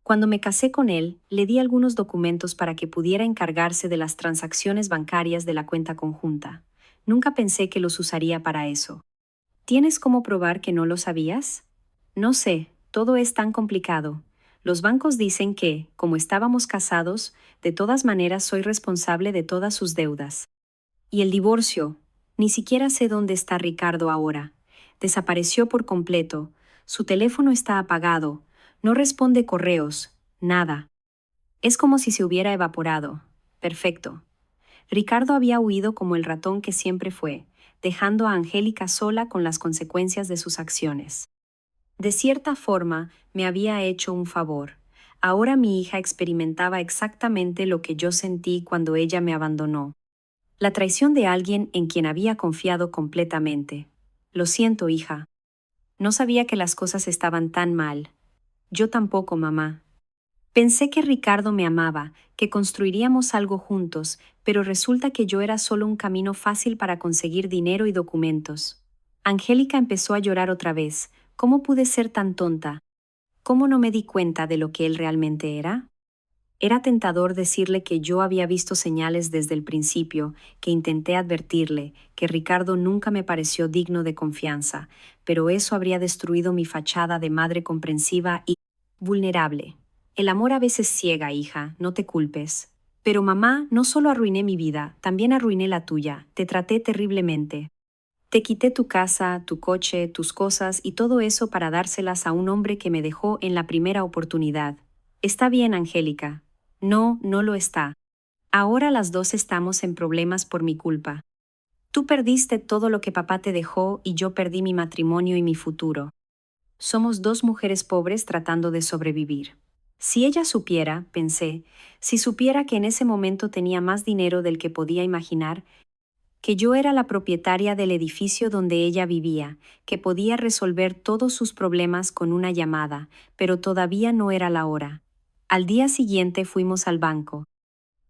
Speaker 1: Cuando me casé con él, le di algunos documentos para que pudiera encargarse de las transacciones bancarias de la cuenta conjunta. Nunca pensé que los usaría para eso. ¿Tienes cómo probar que no lo sabías? No sé, todo es tan complicado. Los bancos dicen que, como estábamos casados, de todas maneras soy responsable de todas sus deudas. Y el divorcio. Ni siquiera sé dónde está Ricardo ahora. Desapareció por completo. Su teléfono está apagado. No responde correos. Nada. Es como si se hubiera evaporado. Perfecto. Ricardo había huido como el ratón que siempre fue, dejando a Angélica sola con las consecuencias de sus acciones. De cierta forma, me había hecho un favor. Ahora mi hija experimentaba exactamente lo que yo sentí cuando ella me abandonó. La traición de alguien en quien había confiado completamente. Lo siento, hija. No sabía que las cosas estaban tan mal. Yo tampoco, mamá. Pensé que Ricardo me amaba, que construiríamos algo juntos, pero resulta que yo era solo un camino fácil para conseguir dinero y documentos. Angélica empezó a llorar otra vez. ¿Cómo pude ser tan tonta? ¿Cómo no me di cuenta de lo que él realmente era? Era tentador decirle que yo había visto señales desde el principio, que intenté advertirle, que Ricardo nunca me pareció digno de confianza, pero eso habría destruido mi fachada de madre comprensiva y vulnerable. El amor a veces ciega, hija, no te culpes. Pero mamá, no solo arruiné mi vida, también arruiné la tuya, te traté terriblemente. Te quité tu casa, tu coche, tus cosas y todo eso para dárselas a un hombre que me dejó en la primera oportunidad. Está bien, Angélica. No, no lo está. Ahora las dos estamos en problemas por mi culpa. Tú perdiste todo lo que papá te dejó y yo perdí mi matrimonio y mi futuro. Somos dos mujeres pobres tratando de sobrevivir. Si ella supiera, pensé, si supiera que en ese momento tenía más dinero del que podía imaginar, que yo era la propietaria del edificio donde ella vivía, que podía resolver todos sus problemas con una llamada, pero todavía no era la hora. Al día siguiente fuimos al banco.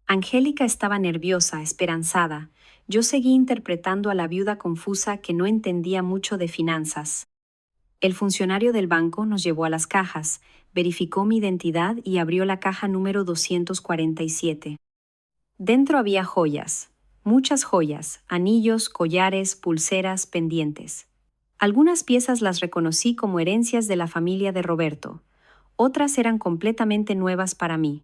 Speaker 1: Angélica estaba nerviosa, esperanzada. Yo seguí interpretando a la viuda confusa que no entendía mucho de finanzas. El funcionario del banco nos llevó a las cajas, verificó mi identidad y abrió la caja número 247. Dentro había joyas, muchas joyas, anillos, collares, pulseras, pendientes. Algunas piezas las reconocí como herencias de la familia de Roberto, otras eran completamente nuevas para mí.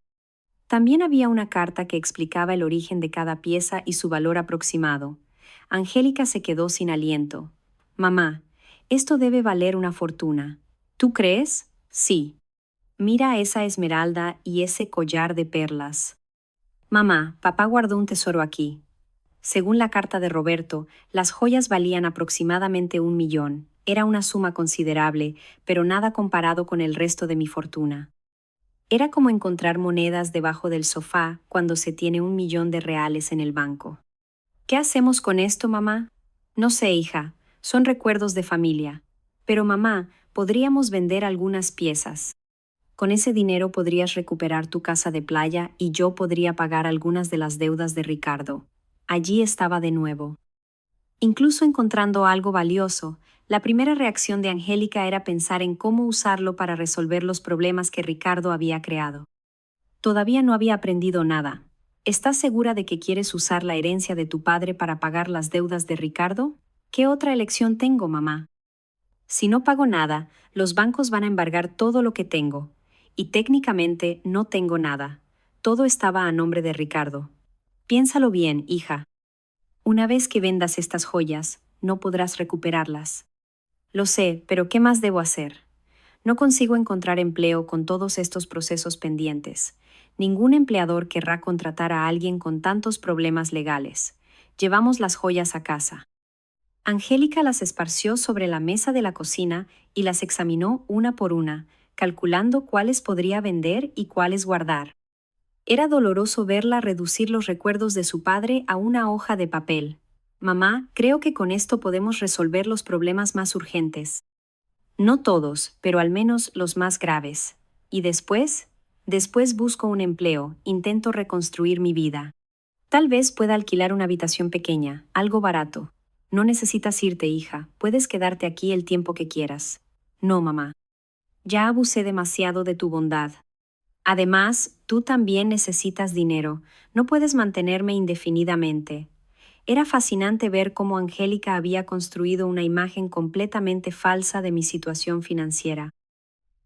Speaker 1: También había una carta que explicaba el origen de cada pieza y su valor aproximado. Angélica se quedó sin aliento. Mamá, esto debe valer una fortuna. ¿Tú crees? Sí. Mira esa esmeralda y ese collar de perlas. Mamá, papá guardó un tesoro aquí. Según la carta de Roberto, las joyas valían aproximadamente 1 millón. Era una suma considerable, pero nada comparado con el resto de mi fortuna. Era como encontrar monedas debajo del sofá cuando se tiene 1 millón de reales en el banco. ¿Qué hacemos con esto, mamá? No sé, hija, son recuerdos de familia. Pero mamá, podríamos vender algunas piezas. Con ese dinero podrías recuperar tu casa de playa y yo podría pagar algunas de las deudas de Ricardo. Allí estaba de nuevo. Incluso encontrando algo valioso, la primera reacción de Angélica era pensar en cómo usarlo para resolver los problemas que Ricardo había creado. Todavía no había aprendido nada. ¿Estás segura de que quieres usar la herencia de tu padre para pagar las deudas de Ricardo? ¿Qué otra elección tengo, mamá? Si no pago nada, los bancos van a embargar todo lo que tengo. Y técnicamente no tengo nada. Todo estaba a nombre de Ricardo. Piénsalo bien, hija. Una vez que vendas estas joyas, no podrás recuperarlas. Lo sé, pero ¿qué más debo hacer? No consigo encontrar empleo con todos estos procesos pendientes. Ningún empleador querrá contratar a alguien con tantos problemas legales. Llevamos las joyas a casa. Angélica las esparció sobre la mesa de la cocina y las examinó una por una, calculando cuáles podría vender y cuáles guardar. Era doloroso verla reducir los recuerdos de su padre a una hoja de papel. Mamá, creo que con esto podemos resolver los problemas más urgentes. No todos, pero al menos los más graves. ¿Y después? Después busco un empleo, intento reconstruir mi vida. Tal vez pueda alquilar una habitación pequeña, algo barato. No necesitas irte, hija, puedes quedarte aquí el tiempo que quieras. No, mamá. Ya abusé demasiado de tu bondad. Además, tú también necesitas dinero, no puedes mantenerme indefinidamente. Era fascinante ver cómo Angélica había construido una imagen completamente falsa de mi situación financiera.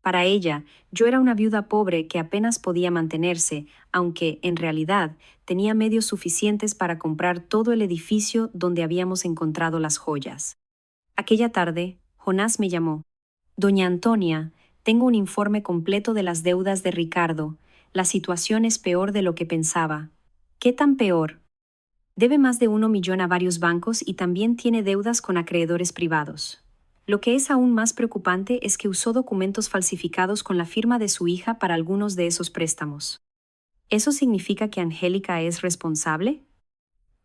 Speaker 1: Para ella, yo era una viuda pobre que apenas podía mantenerse, aunque, en realidad, tenía medios suficientes para comprar todo el edificio donde habíamos encontrado las joyas. Aquella tarde, Jonás me llamó. Doña Antonia, tengo un informe completo de las deudas de Ricardo. La situación es peor de lo que pensaba. ¿Qué tan peor? Debe más de 1 millón a varios bancos y también tiene deudas con acreedores privados. Lo que es aún más preocupante es que usó documentos falsificados con la firma de su hija para algunos de esos préstamos. ¿Eso significa que Angélica es responsable?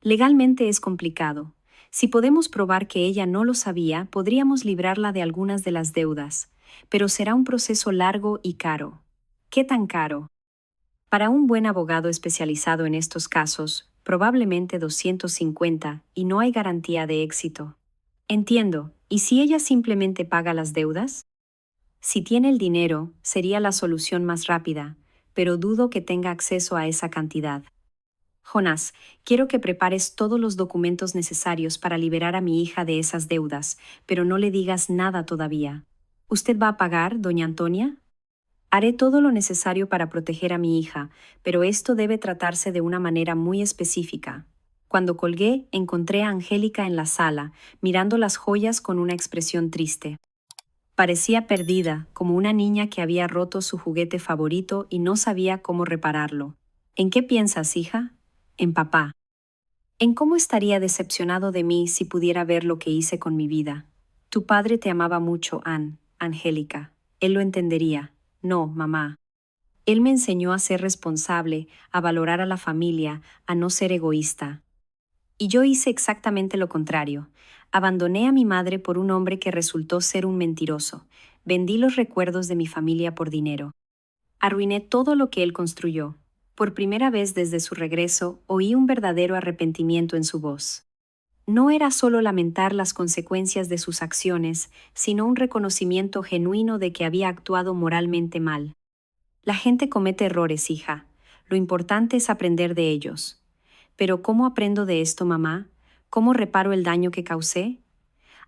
Speaker 1: Legalmente es complicado. Si podemos probar que ella no lo sabía, podríamos librarla de algunas de las deudas, pero será un proceso largo y caro. ¿Qué tan caro? Para un buen abogado especializado en estos casos, probablemente 250, y no hay garantía de éxito. Entiendo, ¿y si ella simplemente paga las deudas? Si tiene el dinero, sería la solución más rápida, pero dudo que tenga acceso a esa cantidad. Jonás, quiero que prepares todos los documentos necesarios para liberar a mi hija de esas deudas, pero no le digas nada todavía. ¿Usted va a pagar, doña Antonia? Haré todo lo necesario para proteger a mi hija, pero esto debe tratarse de una manera muy específica. Cuando colgué, encontré a Angélica en la sala, mirando las joyas con una expresión triste. Parecía perdida, como una niña que había roto su juguete favorito y no sabía cómo repararlo. ¿En qué piensas, hija? En papá. ¿En cómo estaría decepcionado de mí si pudiera ver lo que hice con mi vida? Tu padre te amaba mucho, Angélica. Él lo entendería. No, mamá. Él me enseñó a ser responsable, a valorar a la familia, a no ser egoísta. Y yo hice exactamente lo contrario. Abandoné a mi madre por un hombre que resultó ser un mentiroso. Vendí los recuerdos de mi familia por dinero. Arruiné todo lo que él construyó. Por primera vez desde su regreso, oí un verdadero arrepentimiento en su voz. No era solo lamentar las consecuencias de sus acciones, sino un reconocimiento genuino de que había actuado moralmente mal. La gente comete errores, hija. Lo importante es aprender de ellos. Pero ¿cómo aprendo de esto, mamá? ¿Cómo reparo el daño que causé?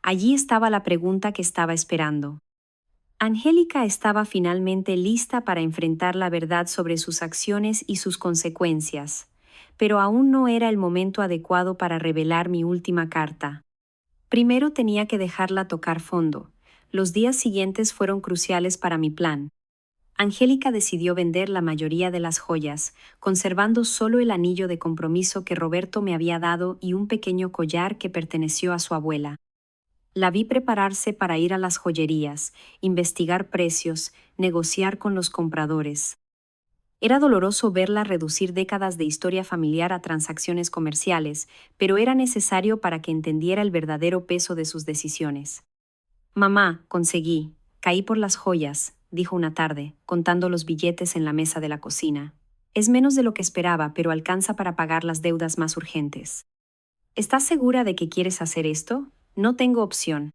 Speaker 1: Allí estaba la pregunta que estaba esperando. Angélica estaba finalmente lista para enfrentar la verdad sobre sus acciones y sus consecuencias, pero aún no era el momento adecuado para revelar mi última carta. Primero tenía que dejarla tocar fondo. Los días siguientes fueron cruciales para mi plan. Angélica decidió vender la mayoría de las joyas, conservando solo el anillo de compromiso que Roberto me había dado y un pequeño collar que perteneció a su abuela. La vi prepararse para ir a las joyerías, investigar precios, negociar con los compradores. Era doloroso verla reducir décadas de historia familiar a transacciones comerciales, pero era necesario para que entendiera el verdadero peso de sus decisiones. Mamá, conseguí. Caí por las joyas, dijo una tarde, contando los billetes en la mesa de la cocina. Es menos de lo que esperaba, pero alcanza para pagar las deudas más urgentes. ¿Estás segura de que quieres hacer esto? No tengo opción.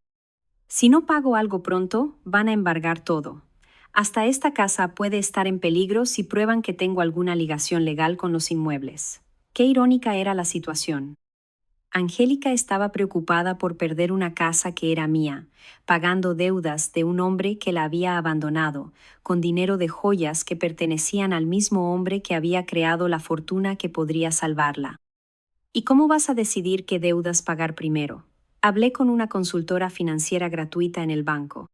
Speaker 1: Si no pago algo pronto, van a embargar todo. Hasta esta casa puede estar en peligro si prueban que tengo alguna ligación legal con los inmuebles. Qué irónica era la situación. Angélica estaba preocupada por perder una casa que era mía, pagando deudas de un hombre que la había abandonado, con dinero de joyas que pertenecían al mismo hombre que había creado la fortuna que podría salvarla. ¿Y cómo vas a decidir qué deudas pagar primero? Hablé con una consultora financiera gratuita en el banco.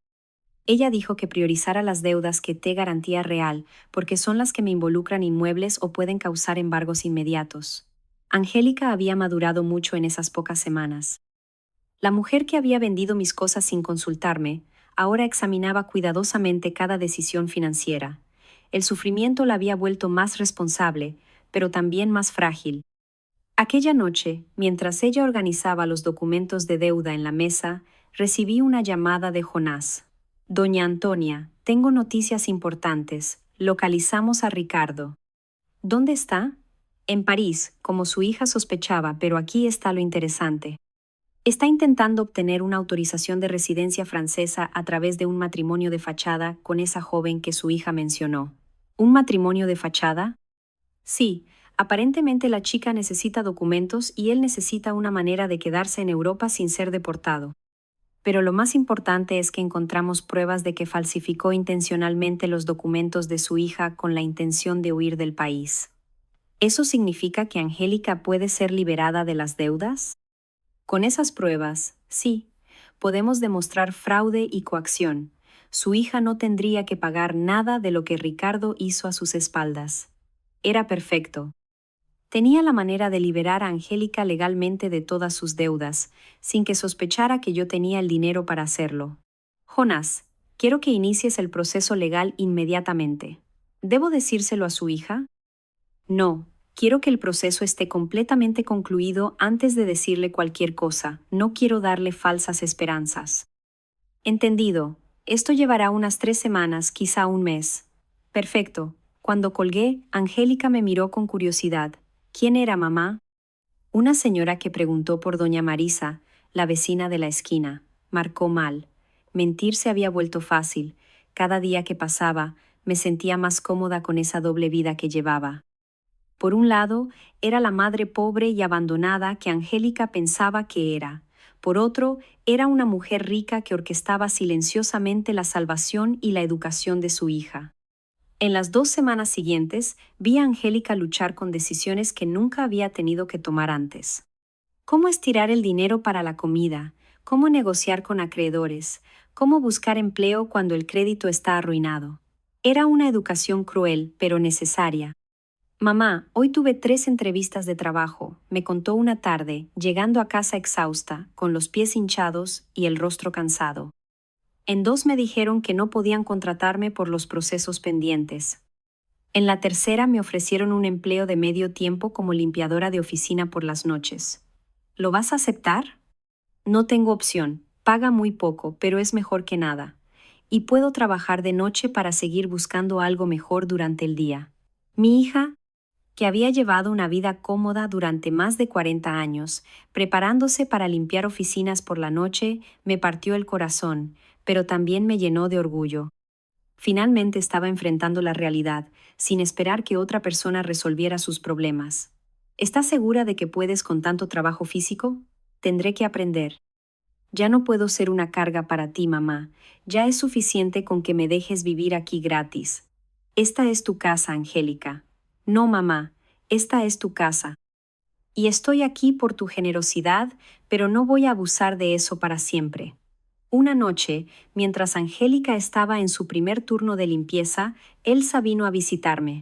Speaker 1: Ella dijo que priorizara las deudas que te garantía real, porque son las que me involucran inmuebles o pueden causar embargos inmediatos. Angélica había madurado mucho en esas pocas semanas. La mujer que había vendido mis cosas sin consultarme, ahora examinaba cuidadosamente cada decisión financiera. El sufrimiento la había vuelto más responsable, pero también más frágil. Aquella noche, mientras ella organizaba los documentos de deuda en la mesa, recibí una llamada de Jonás. Doña Antonia, tengo noticias importantes. Localizamos a Ricardo. ¿Dónde está? En París, como su hija sospechaba, pero aquí está lo interesante. Está intentando obtener una autorización de residencia francesa a través de un matrimonio de fachada con esa joven que su hija mencionó. ¿Un matrimonio de fachada? Sí, aparentemente la chica necesita documentos y él necesita una manera de quedarse en Europa sin ser deportado. Pero lo más importante es que encontramos pruebas de que falsificó intencionalmente los documentos de su hija con la intención de huir del país. ¿Eso significa que Angélica puede ser liberada de las deudas? Con esas pruebas, sí, podemos demostrar fraude y coacción. Su hija no tendría que pagar nada de lo que Ricardo hizo a sus espaldas. Era perfecto. Tenía la manera de liberar a Angélica legalmente de todas sus deudas, sin que sospechara que yo tenía el dinero para hacerlo. Jonás, quiero que inicies el proceso legal inmediatamente. ¿Debo decírselo a su hija? No, quiero que el proceso esté completamente concluido antes de decirle cualquier cosa. No quiero darle falsas esperanzas. Entendido. Esto llevará unas 3 semanas, quizá un mes. Perfecto. Cuando colgué, Angélica me miró con curiosidad. ¿Quién era mamá? Una señora que preguntó por doña Marisa, la vecina de la esquina. Marcó mal. Mentir se había vuelto fácil. Cada día que pasaba, me sentía más cómoda con esa doble vida que llevaba. Por un lado, era la madre pobre y abandonada que Angélica pensaba que era. Por otro, era una mujer rica que orquestaba silenciosamente la salvación y la educación de su hija. En las 2 semanas siguientes, vi a Angélica luchar con decisiones que nunca había tenido que tomar antes. ¿Cómo estirar el dinero para la comida? ¿Cómo negociar con acreedores? ¿Cómo buscar empleo cuando el crédito está arruinado? Era una educación cruel, pero necesaria. Mamá, hoy tuve 3 entrevistas de trabajo, me contó una tarde, llegando a casa exhausta, con los pies hinchados y el rostro cansado. En 2 me dijeron que no podían contratarme por los procesos pendientes. En la tercera me ofrecieron un empleo de medio tiempo como limpiadora de oficina por las noches. ¿Lo vas a aceptar? No tengo opción. Paga muy poco, pero es mejor que nada. Y puedo trabajar de noche para seguir buscando algo mejor durante el día. Mi hija, que había llevado una vida cómoda durante más de 40 años, preparándose para limpiar oficinas por la noche, me partió el corazón, pero también me llenó de orgullo. Finalmente estaba enfrentando la realidad, sin esperar que otra persona resolviera sus problemas. ¿Estás segura de que puedes con tanto trabajo físico? Tendré que aprender. Ya no puedo ser una carga para ti, mamá. Ya es suficiente con que me dejes vivir aquí gratis. Esta es tu casa, Angélica. No, mamá, esta es tu casa. Y estoy aquí por tu generosidad, pero no voy a abusar de eso para siempre. Una noche, mientras Angélica estaba en su primer turno de limpieza, Elsa vino a visitarme.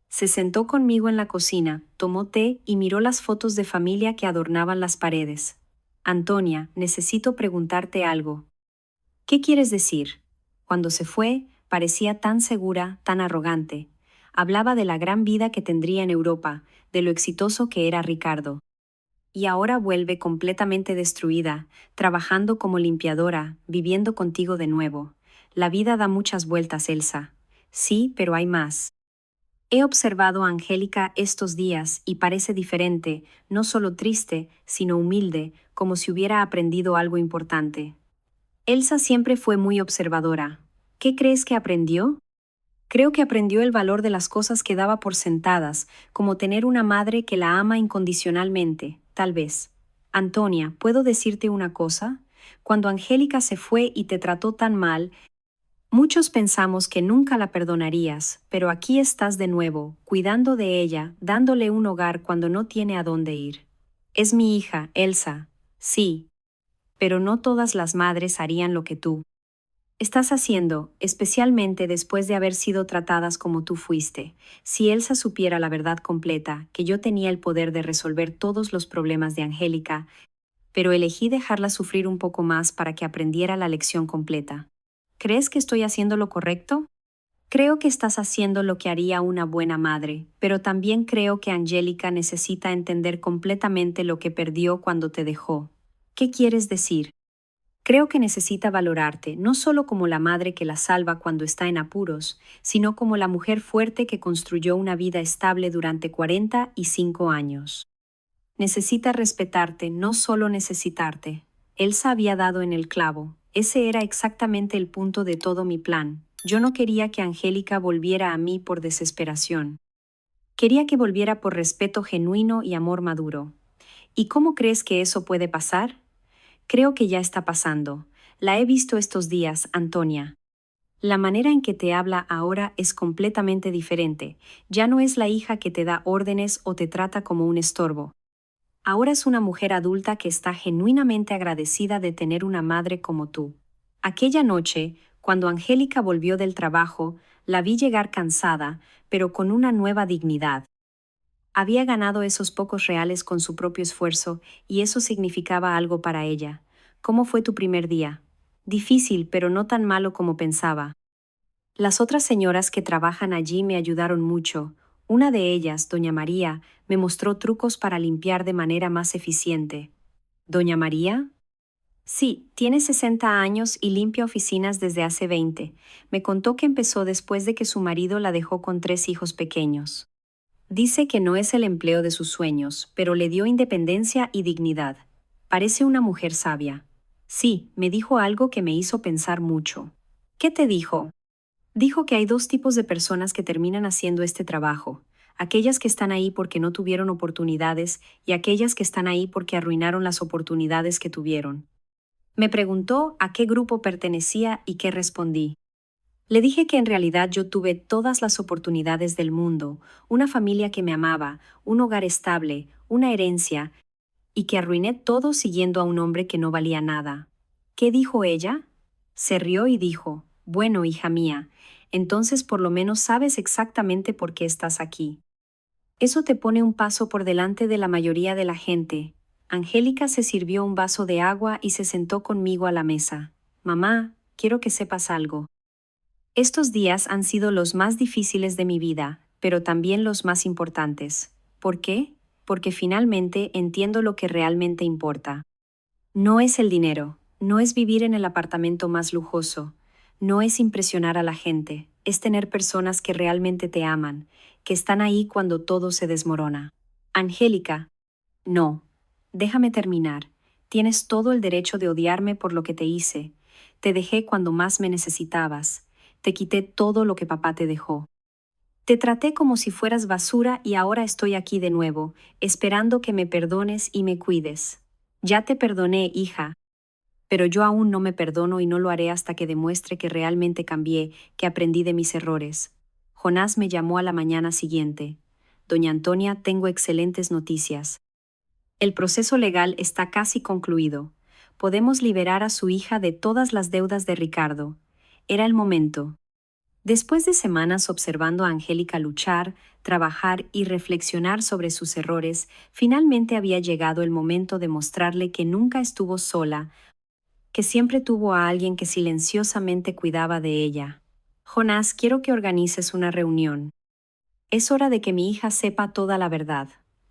Speaker 1: Se sentó conmigo en la cocina, tomó té y miró las fotos de familia que adornaban las paredes. Antonia, necesito preguntarte algo. ¿Qué quieres decir? Cuando se fue, parecía tan segura, tan arrogante. Hablaba de la gran vida que tendría en Europa, de lo exitoso que era Ricardo. Y ahora vuelve completamente destruida, trabajando como limpiadora, viviendo contigo de nuevo. La vida da muchas vueltas, Elsa. Sí, pero hay más. He observado a Angélica estos días y parece diferente, no solo triste, sino humilde, como si hubiera aprendido algo importante. Elsa siempre fue muy observadora. ¿Qué crees que aprendió? Creo que aprendió el valor de las cosas que daba por sentadas, como tener una madre que la ama incondicionalmente, tal vez. Antonia, ¿puedo decirte una cosa? Cuando Angélica se fue y te trató tan mal, muchos pensamos que nunca la perdonarías, pero aquí estás de nuevo, cuidando de ella, dándole un hogar cuando no tiene a dónde ir. Es mi hija, Elsa. Sí, pero no todas las madres harían lo que tú estás haciendo, especialmente después de haber sido tratadas como tú fuiste. Si Elsa supiera la verdad completa, que yo tenía el poder de resolver todos los problemas de Angélica, pero elegí dejarla sufrir un poco más para que aprendiera la lección completa. ¿Crees que estoy haciendo lo correcto? Creo que estás haciendo lo que haría una buena madre, pero también creo que Angélica necesita entender completamente lo que perdió cuando te dejó. ¿Qué quieres decir? Creo que necesita valorarte, no solo como la madre que la salva cuando está en apuros, sino como la mujer fuerte que construyó una vida estable durante 45 años. Necesita respetarte, no solo necesitarte. Elsa había dado en el clavo. Ese era exactamente el punto de todo mi plan. Yo no quería que Angélica volviera a mí por desesperación. Quería que volviera por respeto genuino y amor maduro. ¿Y cómo crees que eso puede pasar? Creo que ya está pasando. La he visto estos días, Antonia. La manera en que te habla ahora es completamente diferente. Ya no es la hija que te da órdenes o te trata como un estorbo. Ahora es una mujer adulta que está genuinamente agradecida de tener una madre como tú. Aquella noche, cuando Angélica volvió del trabajo, la vi llegar cansada, pero con una nueva dignidad. Había ganado esos pocos reales con su propio esfuerzo y eso significaba algo para ella. ¿Cómo fue tu primer día? Difícil, pero no tan malo como pensaba. Las otras señoras que trabajan allí me ayudaron mucho. Una de ellas, doña María, me mostró trucos para limpiar de manera más eficiente. ¿Doña María? Sí, tiene 60 años y limpia oficinas desde hace 20. Me contó que empezó después de que su marido la dejó con 3 hijos pequeños. Dice que no es el empleo de sus sueños, pero le dio independencia y dignidad. Parece una mujer sabia. Sí, me dijo algo que me hizo pensar mucho. ¿Qué te dijo? Dijo que hay 2 tipos de personas que terminan haciendo este trabajo. Aquellas que están ahí porque no tuvieron oportunidades y aquellas que están ahí porque arruinaron las oportunidades que tuvieron. Me preguntó a qué grupo pertenecía y qué respondí. Le dije que en realidad yo tuve todas las oportunidades del mundo, una familia que me amaba, un hogar estable, una herencia, y que arruiné todo siguiendo a un hombre que no valía nada. ¿Qué dijo ella? Se rió y dijo, bueno, hija mía, entonces por lo menos sabes exactamente por qué estás aquí. Eso te pone un paso por delante de la mayoría de la gente. Angélica se sirvió un vaso de agua y se sentó conmigo a la mesa. Mamá, quiero que sepas algo. Estos días han sido los más difíciles de mi vida, pero también los más importantes. ¿Por qué? porque finalmente entiendo lo que realmente importa. No es el dinero, no es vivir en el apartamento más lujoso, no es impresionar a la gente, es tener personas que realmente te aman, que están ahí cuando todo se desmorona. Angélica, no. Déjame terminar. Tienes todo el derecho de odiarme por lo que te hice. Te dejé cuando más me necesitabas. Te quité todo lo que papá te dejó. Te traté como si fueras basura y ahora estoy aquí de nuevo, esperando que me perdones y me cuides. Ya te perdoné, hija, pero yo aún no me perdono y no lo haré hasta que demuestre que realmente cambié, que aprendí de mis errores. Jonás me llamó a la mañana siguiente. Doña Antonia, tengo excelentes noticias. El proceso legal está casi concluido. Podemos liberar a su hija de todas las deudas de Ricardo. Era el momento. Después de semanas observando a Angélica luchar, trabajar y reflexionar sobre sus errores, finalmente había llegado el momento de mostrarle que nunca estuvo sola, que siempre tuvo a alguien que silenciosamente cuidaba de ella. Jonás, quiero que organices una reunión. Es hora de que mi hija sepa toda la verdad.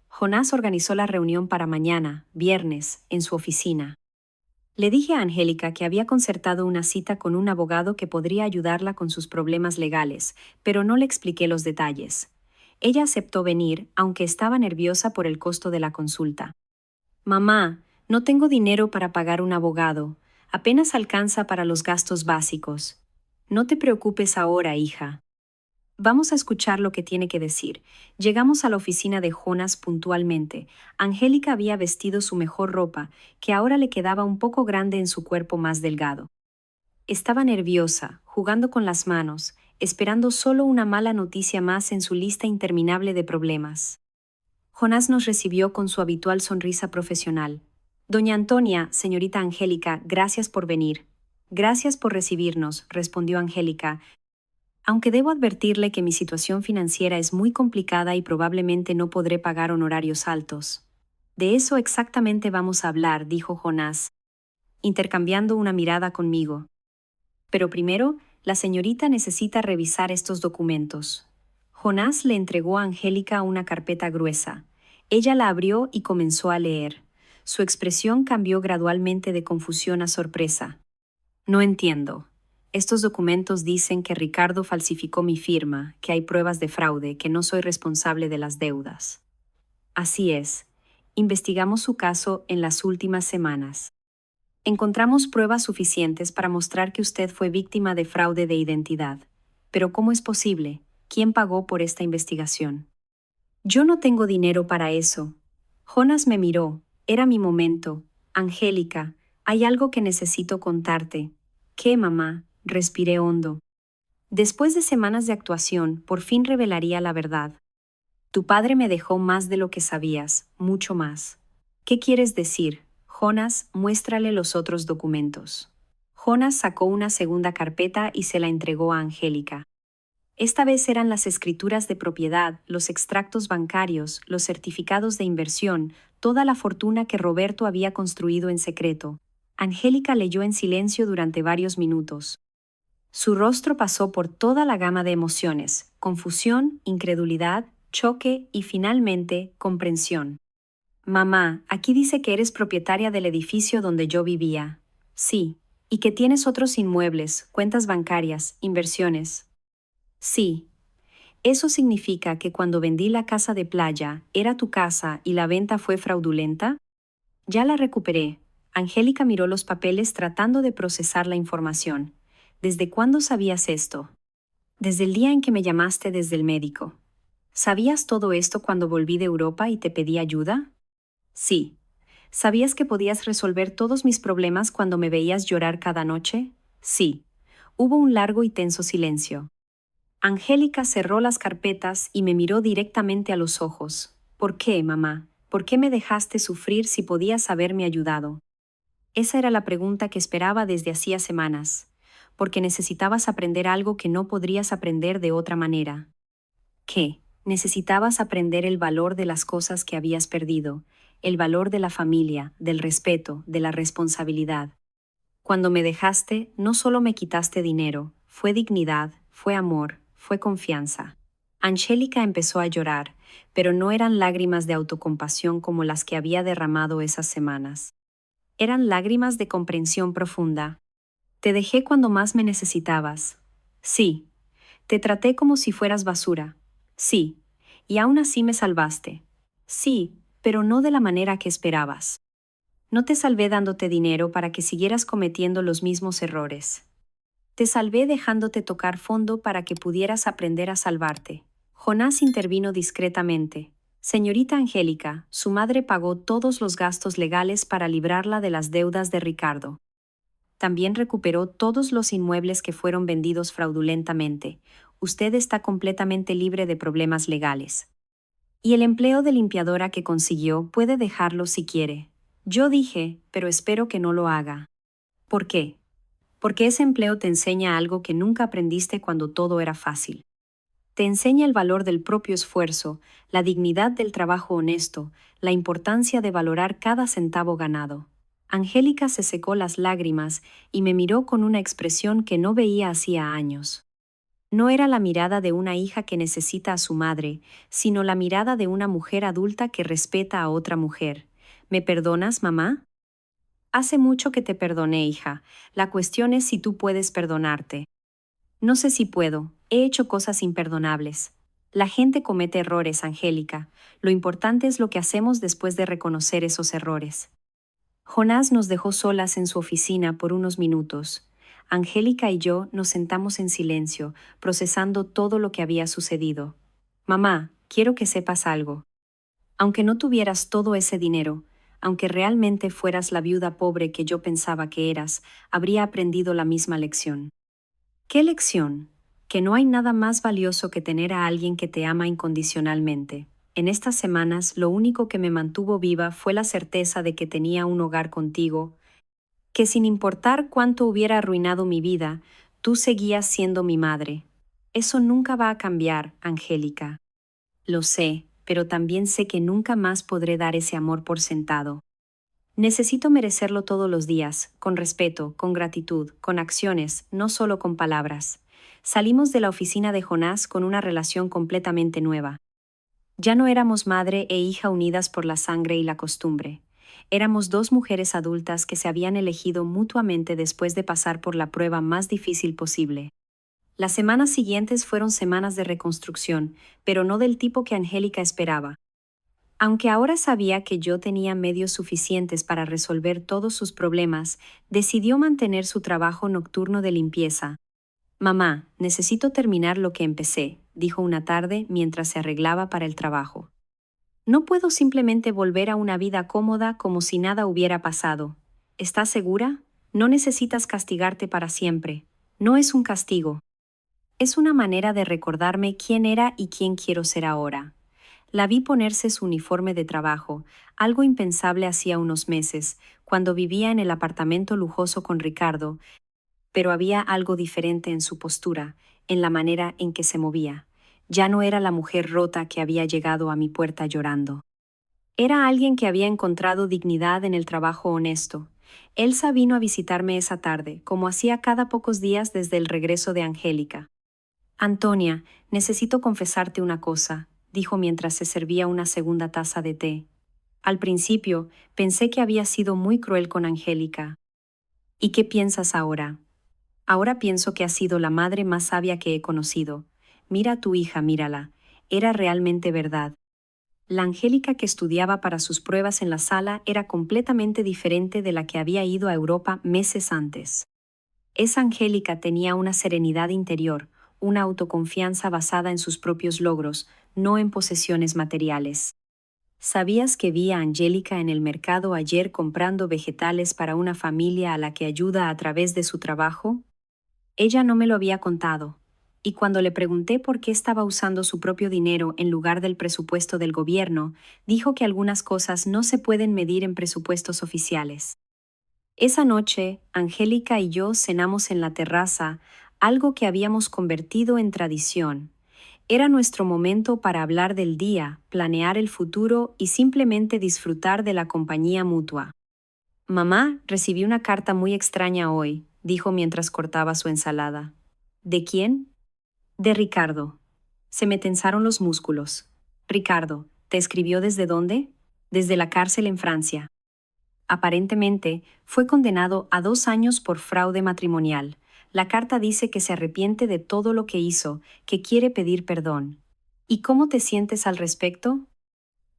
Speaker 1: Jonás organizó la reunión para mañana, viernes, en su oficina. Le dije a Angélica que había concertado una cita con un abogado que podría ayudarla con sus problemas legales, pero no le expliqué los detalles. Ella aceptó venir, aunque estaba nerviosa por el costo de la consulta. Mamá, no tengo dinero para pagar un abogado. Apenas alcanza para los gastos básicos. No te preocupes ahora, hija. Vamos a escuchar lo que tiene que decir. Llegamos a la oficina de Jonas puntualmente. Angélica había vestido su mejor ropa, que ahora le quedaba un poco grande en su cuerpo más delgado. Estaba nerviosa, jugando con las manos, esperando solo una mala noticia más en su lista interminable de problemas. Jonás nos recibió con su habitual sonrisa profesional. Doña Antonia, señorita Angélica, gracias por venir. Gracias por recibirnos, respondió Angélica, aunque debo advertirle que mi situación financiera es muy complicada y probablemente no podré pagar honorarios altos. De eso exactamente vamos a hablar, dijo Jonás, intercambiando una mirada conmigo. Pero primero, la señorita necesita revisar estos documentos. Jonás le entregó a Angélica una carpeta gruesa. Ella la abrió y comenzó a leer. Su expresión cambió gradualmente de confusión a sorpresa. No entiendo. Estos documentos dicen que Ricardo falsificó mi firma, que hay pruebas de fraude, que no soy responsable de las deudas. Así es. Investigamos su caso en las últimas semanas. Encontramos pruebas suficientes para mostrar que usted fue víctima de fraude de identidad. Pero ¿cómo es posible? ¿Quién pagó por esta investigación? Yo no tengo dinero para eso. Jonas me miró. Era mi momento. Angélica, hay algo que necesito contarte. ¿Qué, mamá? Respiré hondo. Después de semanas de actuación, por fin revelaría la verdad. Tu padre me dejó más de lo que sabías, mucho más. ¿Qué quieres decir? Jonas, muéstrale los otros documentos. Jonas sacó una segunda carpeta y se la entregó a Angélica. Esta vez eran las escrituras de propiedad, los extractos bancarios, los certificados de inversión, toda la fortuna que Roberto había construido en secreto. Angélica leyó en silencio durante varios minutos. Su rostro pasó por toda la gama de emociones: confusión, incredulidad, choque y finalmente comprensión. Mamá, aquí dice que eres propietaria del edificio donde yo vivía. Sí. Y que tienes otros inmuebles, cuentas bancarias, inversiones. Sí. ¿Eso significa que cuando vendí la casa de playa, era tu casa y la venta fue fraudulenta? Ya la recuperé. Angélica miró los papeles tratando de procesar la información. ¿Desde cuándo sabías esto? Desde el día en que me llamaste desde el médico. ¿Sabías todo esto cuando volví de Europa y te pedí ayuda? Sí. ¿Sabías que podías resolver todos mis problemas cuando me veías llorar cada noche? Sí. Hubo un largo y tenso silencio. Angélica cerró las carpetas y me miró directamente a los ojos. ¿Por qué, mamá? ¿Por qué me dejaste sufrir si podías haberme ayudado? Esa era la pregunta que esperaba desde hacía semanas. Porque necesitabas aprender algo que no podrías aprender de otra manera. ¿Qué? Necesitabas aprender el valor de las cosas que habías perdido, el valor de la familia, del respeto, de la responsabilidad. Cuando me dejaste, no solo me quitaste dinero, fue dignidad, fue amor, fue confianza. Angélica empezó a llorar, pero no eran lágrimas de autocompasión como las que había derramado esas semanas. Eran lágrimas de comprensión profunda. Te dejé cuando más me necesitabas. Sí. Te traté como si fueras basura. Sí. Y aún así me salvaste. Sí, pero no de la manera que esperabas. No te salvé dándote dinero para que siguieras cometiendo los mismos errores. Te salvé dejándote tocar fondo para que pudieras aprender a salvarte. Jonás intervino discretamente. Señorita Angélica, su madre pagó todos los gastos legales para librarla de las deudas de Ricardo. También recuperó todos los inmuebles que fueron vendidos fraudulentamente. Usted está completamente libre de problemas legales. Y el empleo de limpiadora que consiguió puede dejarlo si quiere. Yo dije, pero espero que no lo haga. ¿Por qué? Porque ese empleo te enseña algo que nunca aprendiste cuando todo era fácil. Te enseña el valor del propio esfuerzo, la dignidad del trabajo honesto, la importancia de valorar cada centavo ganado. Angélica se secó las lágrimas y me miró con una expresión que no veía hacía años. No era la mirada de una hija que necesita a su madre, sino la mirada de una mujer adulta que respeta a otra mujer. ¿Me perdonas, mamá? Hace mucho que te perdoné, hija. La cuestión es si tú puedes perdonarte. No sé si puedo. He hecho cosas imperdonables. La gente comete errores, Angélica. Lo importante es lo que hacemos después de reconocer esos errores. Jonás nos dejó solas en su oficina por unos minutos. Angélica y yo nos sentamos en silencio, procesando todo lo que había sucedido. Mamá, quiero que sepas algo. Aunque no tuvieras todo ese dinero, aunque realmente fueras la viuda pobre que yo pensaba que eras, habría aprendido la misma lección. ¿Qué lección? Que no hay nada más valioso que tener a alguien que te ama incondicionalmente. En estas semanas, lo único que me mantuvo viva fue la certeza de que tenía un hogar contigo, que sin importar cuánto hubiera arruinado mi vida, tú seguías siendo mi madre. Eso nunca va a cambiar, Angélica. Lo sé, pero también sé que nunca más podré dar ese amor por sentado. Necesito merecerlo todos los días, con respeto, con gratitud, con acciones, no solo con palabras. Salimos de la oficina de Jonás con una relación completamente nueva. Ya no éramos madre e hija unidas por la sangre y la costumbre. Éramos dos mujeres adultas que se habían elegido mutuamente después de pasar por la prueba más difícil posible. Las semanas siguientes fueron semanas de reconstrucción, pero no del tipo que Angélica esperaba. Aunque ahora sabía que yo tenía medios suficientes para resolver todos sus problemas, decidió mantener su trabajo nocturno de limpieza. Mamá, necesito terminar lo que empecé, dijo una tarde mientras se arreglaba para el trabajo. No puedo simplemente volver a una vida cómoda como si nada hubiera pasado. ¿Estás segura? No necesitas castigarte para siempre. No es un castigo. Es una manera de recordarme quién era y quién quiero ser ahora. La vi ponerse su uniforme de trabajo, algo impensable hacía unos meses, cuando vivía en el apartamento lujoso con Ricardo, pero había algo diferente en su postura, en la manera en que se movía. Ya no era la mujer rota que había llegado a mi puerta llorando. Era alguien que había encontrado dignidad en el trabajo honesto. Elsa vino a visitarme esa tarde, como hacía cada pocos días desde el regreso de Angélica. Antonia, necesito confesarte una cosa, dijo mientras se servía una segunda taza de té. Al principio, pensé que había sido muy cruel con Angélica. ¿Y qué piensas ahora? Ahora pienso que ha sido la madre más sabia que he conocido. Mira a tu hija, mírala. Era realmente verdad. La Angélica que estudiaba para sus pruebas en la sala era completamente diferente de la que había ido a Europa meses antes. Esa Angélica tenía una serenidad interior, una autoconfianza basada en sus propios logros, no en posesiones materiales. ¿Sabías que vi a Angélica en el mercado ayer comprando vegetales para una familia a la que ayuda a través de su trabajo? Ella no me lo había contado, y cuando le pregunté por qué estaba usando su propio dinero en lugar del presupuesto del gobierno, dijo que algunas cosas no se pueden medir en presupuestos oficiales. Esa noche, Angélica y yo cenamos en la terraza, algo que habíamos convertido en tradición. Era nuestro momento para hablar del día, planear el futuro y simplemente disfrutar de la compañía mutua. Mamá, recibí una carta muy extraña hoy, dijo mientras cortaba su ensalada. ¿De quién? De Ricardo. Se me tensaron los músculos. Ricardo, ¿te escribió desde dónde? Desde la cárcel en Francia. Aparentemente, fue condenado a 2 años por fraude matrimonial. La carta dice que se arrepiente de todo lo que hizo, que quiere pedir perdón. ¿Y cómo te sientes al respecto?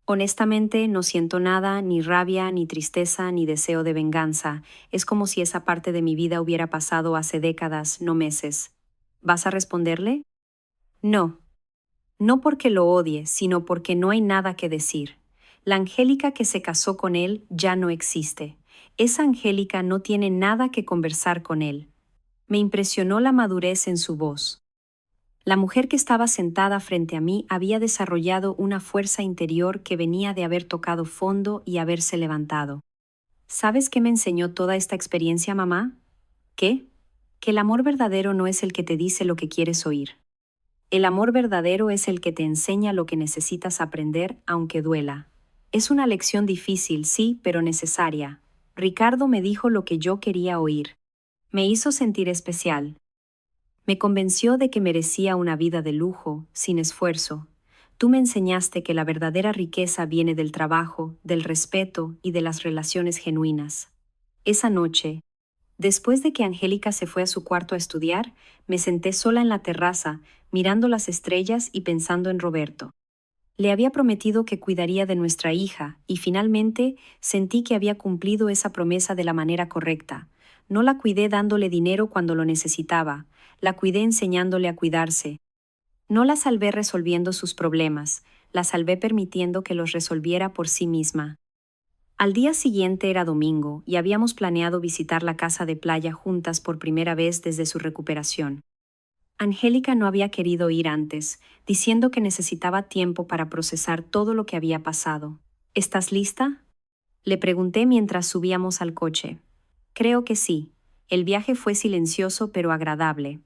Speaker 1: Honestamente, no siento nada, ni rabia, ni tristeza, ni deseo de venganza. Es como si esa parte de mi vida hubiera pasado hace décadas, no meses. ¿Vas a responderle? No. No porque lo odie, sino porque no hay nada que decir. La Angélica que se casó con él ya no existe. Esa Angélica no tiene nada que conversar con él. Me impresionó la madurez en su voz. La mujer que estaba sentada frente a mí había desarrollado una fuerza interior que venía de haber tocado fondo y haberse levantado. ¿Sabes qué me enseñó toda esta experiencia, mamá? ¿Qué? Que el amor verdadero no es el que te dice lo que quieres oír. El amor verdadero es el que te enseña lo que necesitas aprender, aunque duela. Es una lección difícil, sí, pero necesaria. Ricardo me dijo lo que yo quería oír. Me hizo sentir especial. Me convenció de que merecía una vida de lujo, sin esfuerzo. Tú me enseñaste que la verdadera riqueza viene del trabajo, del respeto y de las relaciones genuinas. Esa noche, después de que Angélica se fue a su cuarto a estudiar, me senté sola en la terraza, mirando las estrellas y pensando en Roberto. Le había prometido que cuidaría de nuestra hija, y finalmente sentí que había cumplido esa promesa de la manera correcta. No la cuidé dándole dinero cuando lo necesitaba, la cuidé enseñándole a cuidarse. No la salvé resolviendo sus problemas, la salvé permitiendo que los resolviera por sí misma. Al día siguiente era domingo y habíamos planeado visitar la casa de playa juntas por primera vez desde su recuperación. Angélica no había querido ir antes, diciendo que necesitaba tiempo para procesar todo lo que había pasado. ¿Estás lista? Le pregunté mientras subíamos al coche. Creo que sí. El viaje fue silencioso pero agradable.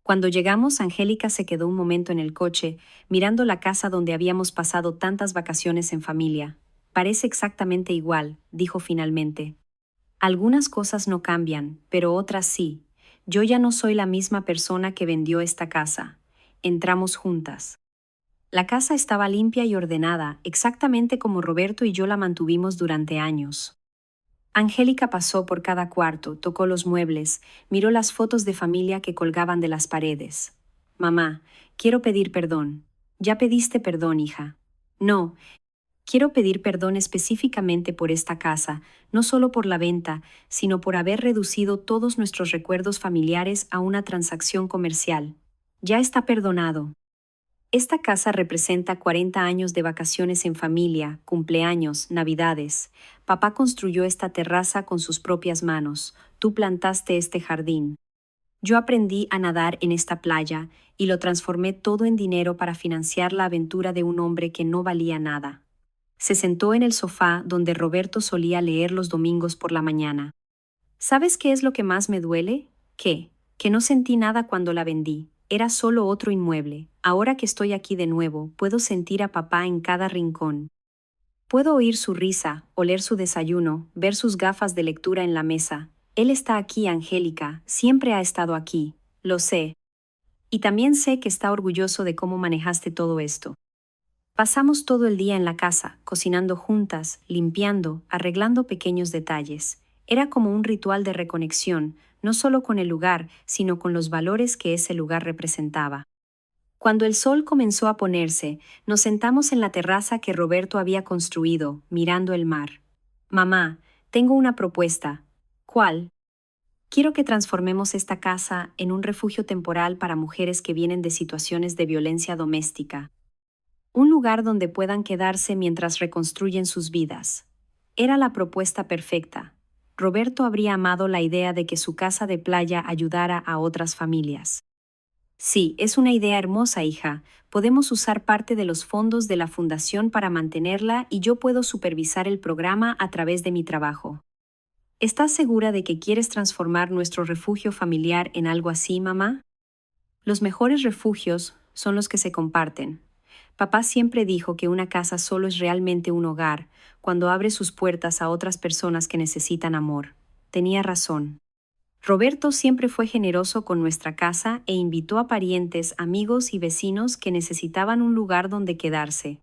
Speaker 1: Cuando llegamos, Angélica se quedó un momento en el coche, mirando la casa donde habíamos pasado tantas vacaciones en familia. Parece exactamente igual, dijo finalmente. Algunas cosas no cambian, pero otras sí. Yo ya no soy la misma persona que vendió esta casa. Entramos juntas. La casa estaba limpia y ordenada, exactamente como Roberto y yo la mantuvimos durante años. Angélica pasó por cada cuarto, tocó los muebles, miró las fotos de familia que colgaban de las paredes. Mamá, quiero pedir perdón. ¿Ya pediste perdón, hija? No, quiero pedir perdón específicamente por esta casa, no solo por la venta, sino por haber reducido todos nuestros recuerdos familiares a una transacción comercial. Ya está perdonado. Esta casa representa 40 años de vacaciones en familia, cumpleaños, navidades. Papá construyó esta terraza con sus propias manos. Tú plantaste este jardín. Yo aprendí a nadar en esta playa y lo transformé todo en dinero para financiar la aventura de un hombre que no valía nada. Se sentó en el sofá donde Roberto solía leer los domingos por la mañana. ¿Sabes qué es lo que más me duele? ¿Qué? Que no sentí nada cuando la vendí. Era solo otro inmueble. Ahora que estoy aquí de nuevo, puedo sentir a papá en cada rincón. Puedo oír su risa, oler su desayuno, ver sus gafas de lectura en la mesa. Él está aquí, Angélica, siempre ha estado aquí. Lo sé. Y también sé que está orgulloso de cómo manejaste todo esto. Pasamos todo el día en la casa, cocinando juntas, limpiando, arreglando pequeños detalles. Era como un ritual de reconexión, no solo con el lugar, sino con los valores que ese lugar representaba. Cuando el sol comenzó a ponerse, nos sentamos en la terraza que Roberto había construido, mirando el mar. Mamá, tengo una propuesta. ¿Cuál? Quiero que transformemos esta casa en un refugio temporal para mujeres que vienen de situaciones de violencia doméstica. Un lugar donde puedan quedarse mientras reconstruyen sus vidas. Era la propuesta perfecta. Roberto habría amado la idea de que su casa de playa ayudara a otras familias. Sí, es una idea hermosa, hija. Podemos usar parte de los fondos de la fundación para mantenerla y yo puedo supervisar el programa a través de mi trabajo. ¿Estás segura de que quieres transformar nuestro refugio familiar en algo así, mamá? Los mejores refugios son los que se comparten. Papá siempre dijo que una casa solo es realmente un hogar cuando abre sus puertas a otras personas que necesitan amor. Tenía razón. Roberto siempre fue generoso con nuestra casa e invitó a parientes, amigos y vecinos que necesitaban un lugar donde quedarse.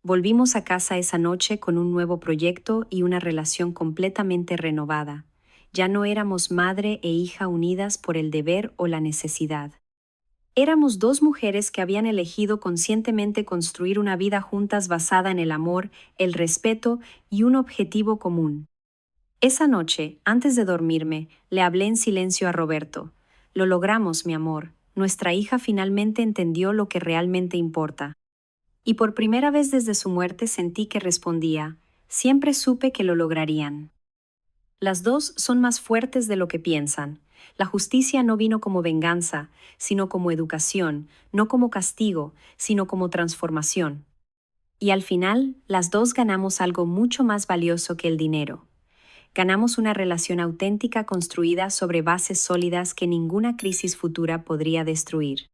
Speaker 1: Volvimos a casa esa noche con un nuevo proyecto y una relación completamente renovada. Ya no éramos madre e hija unidas por el deber o la necesidad. Éramos dos mujeres que habían elegido conscientemente construir una vida juntas basada en el amor, el respeto y un objetivo común. Esa noche, antes de dormirme, le hablé en silencio a Roberto. Lo logramos, mi amor. Nuestra hija finalmente entendió lo que realmente importa. Y por primera vez desde su muerte sentí que respondía, siempre supe que lo lograrían. Las dos son más fuertes de lo que piensan. La justicia no vino como venganza, sino como educación, no como castigo, sino como transformación. Y al final, las dos ganamos algo mucho más valioso que el dinero. Ganamos una relación auténtica construida sobre bases sólidas que ninguna crisis futura podría destruir.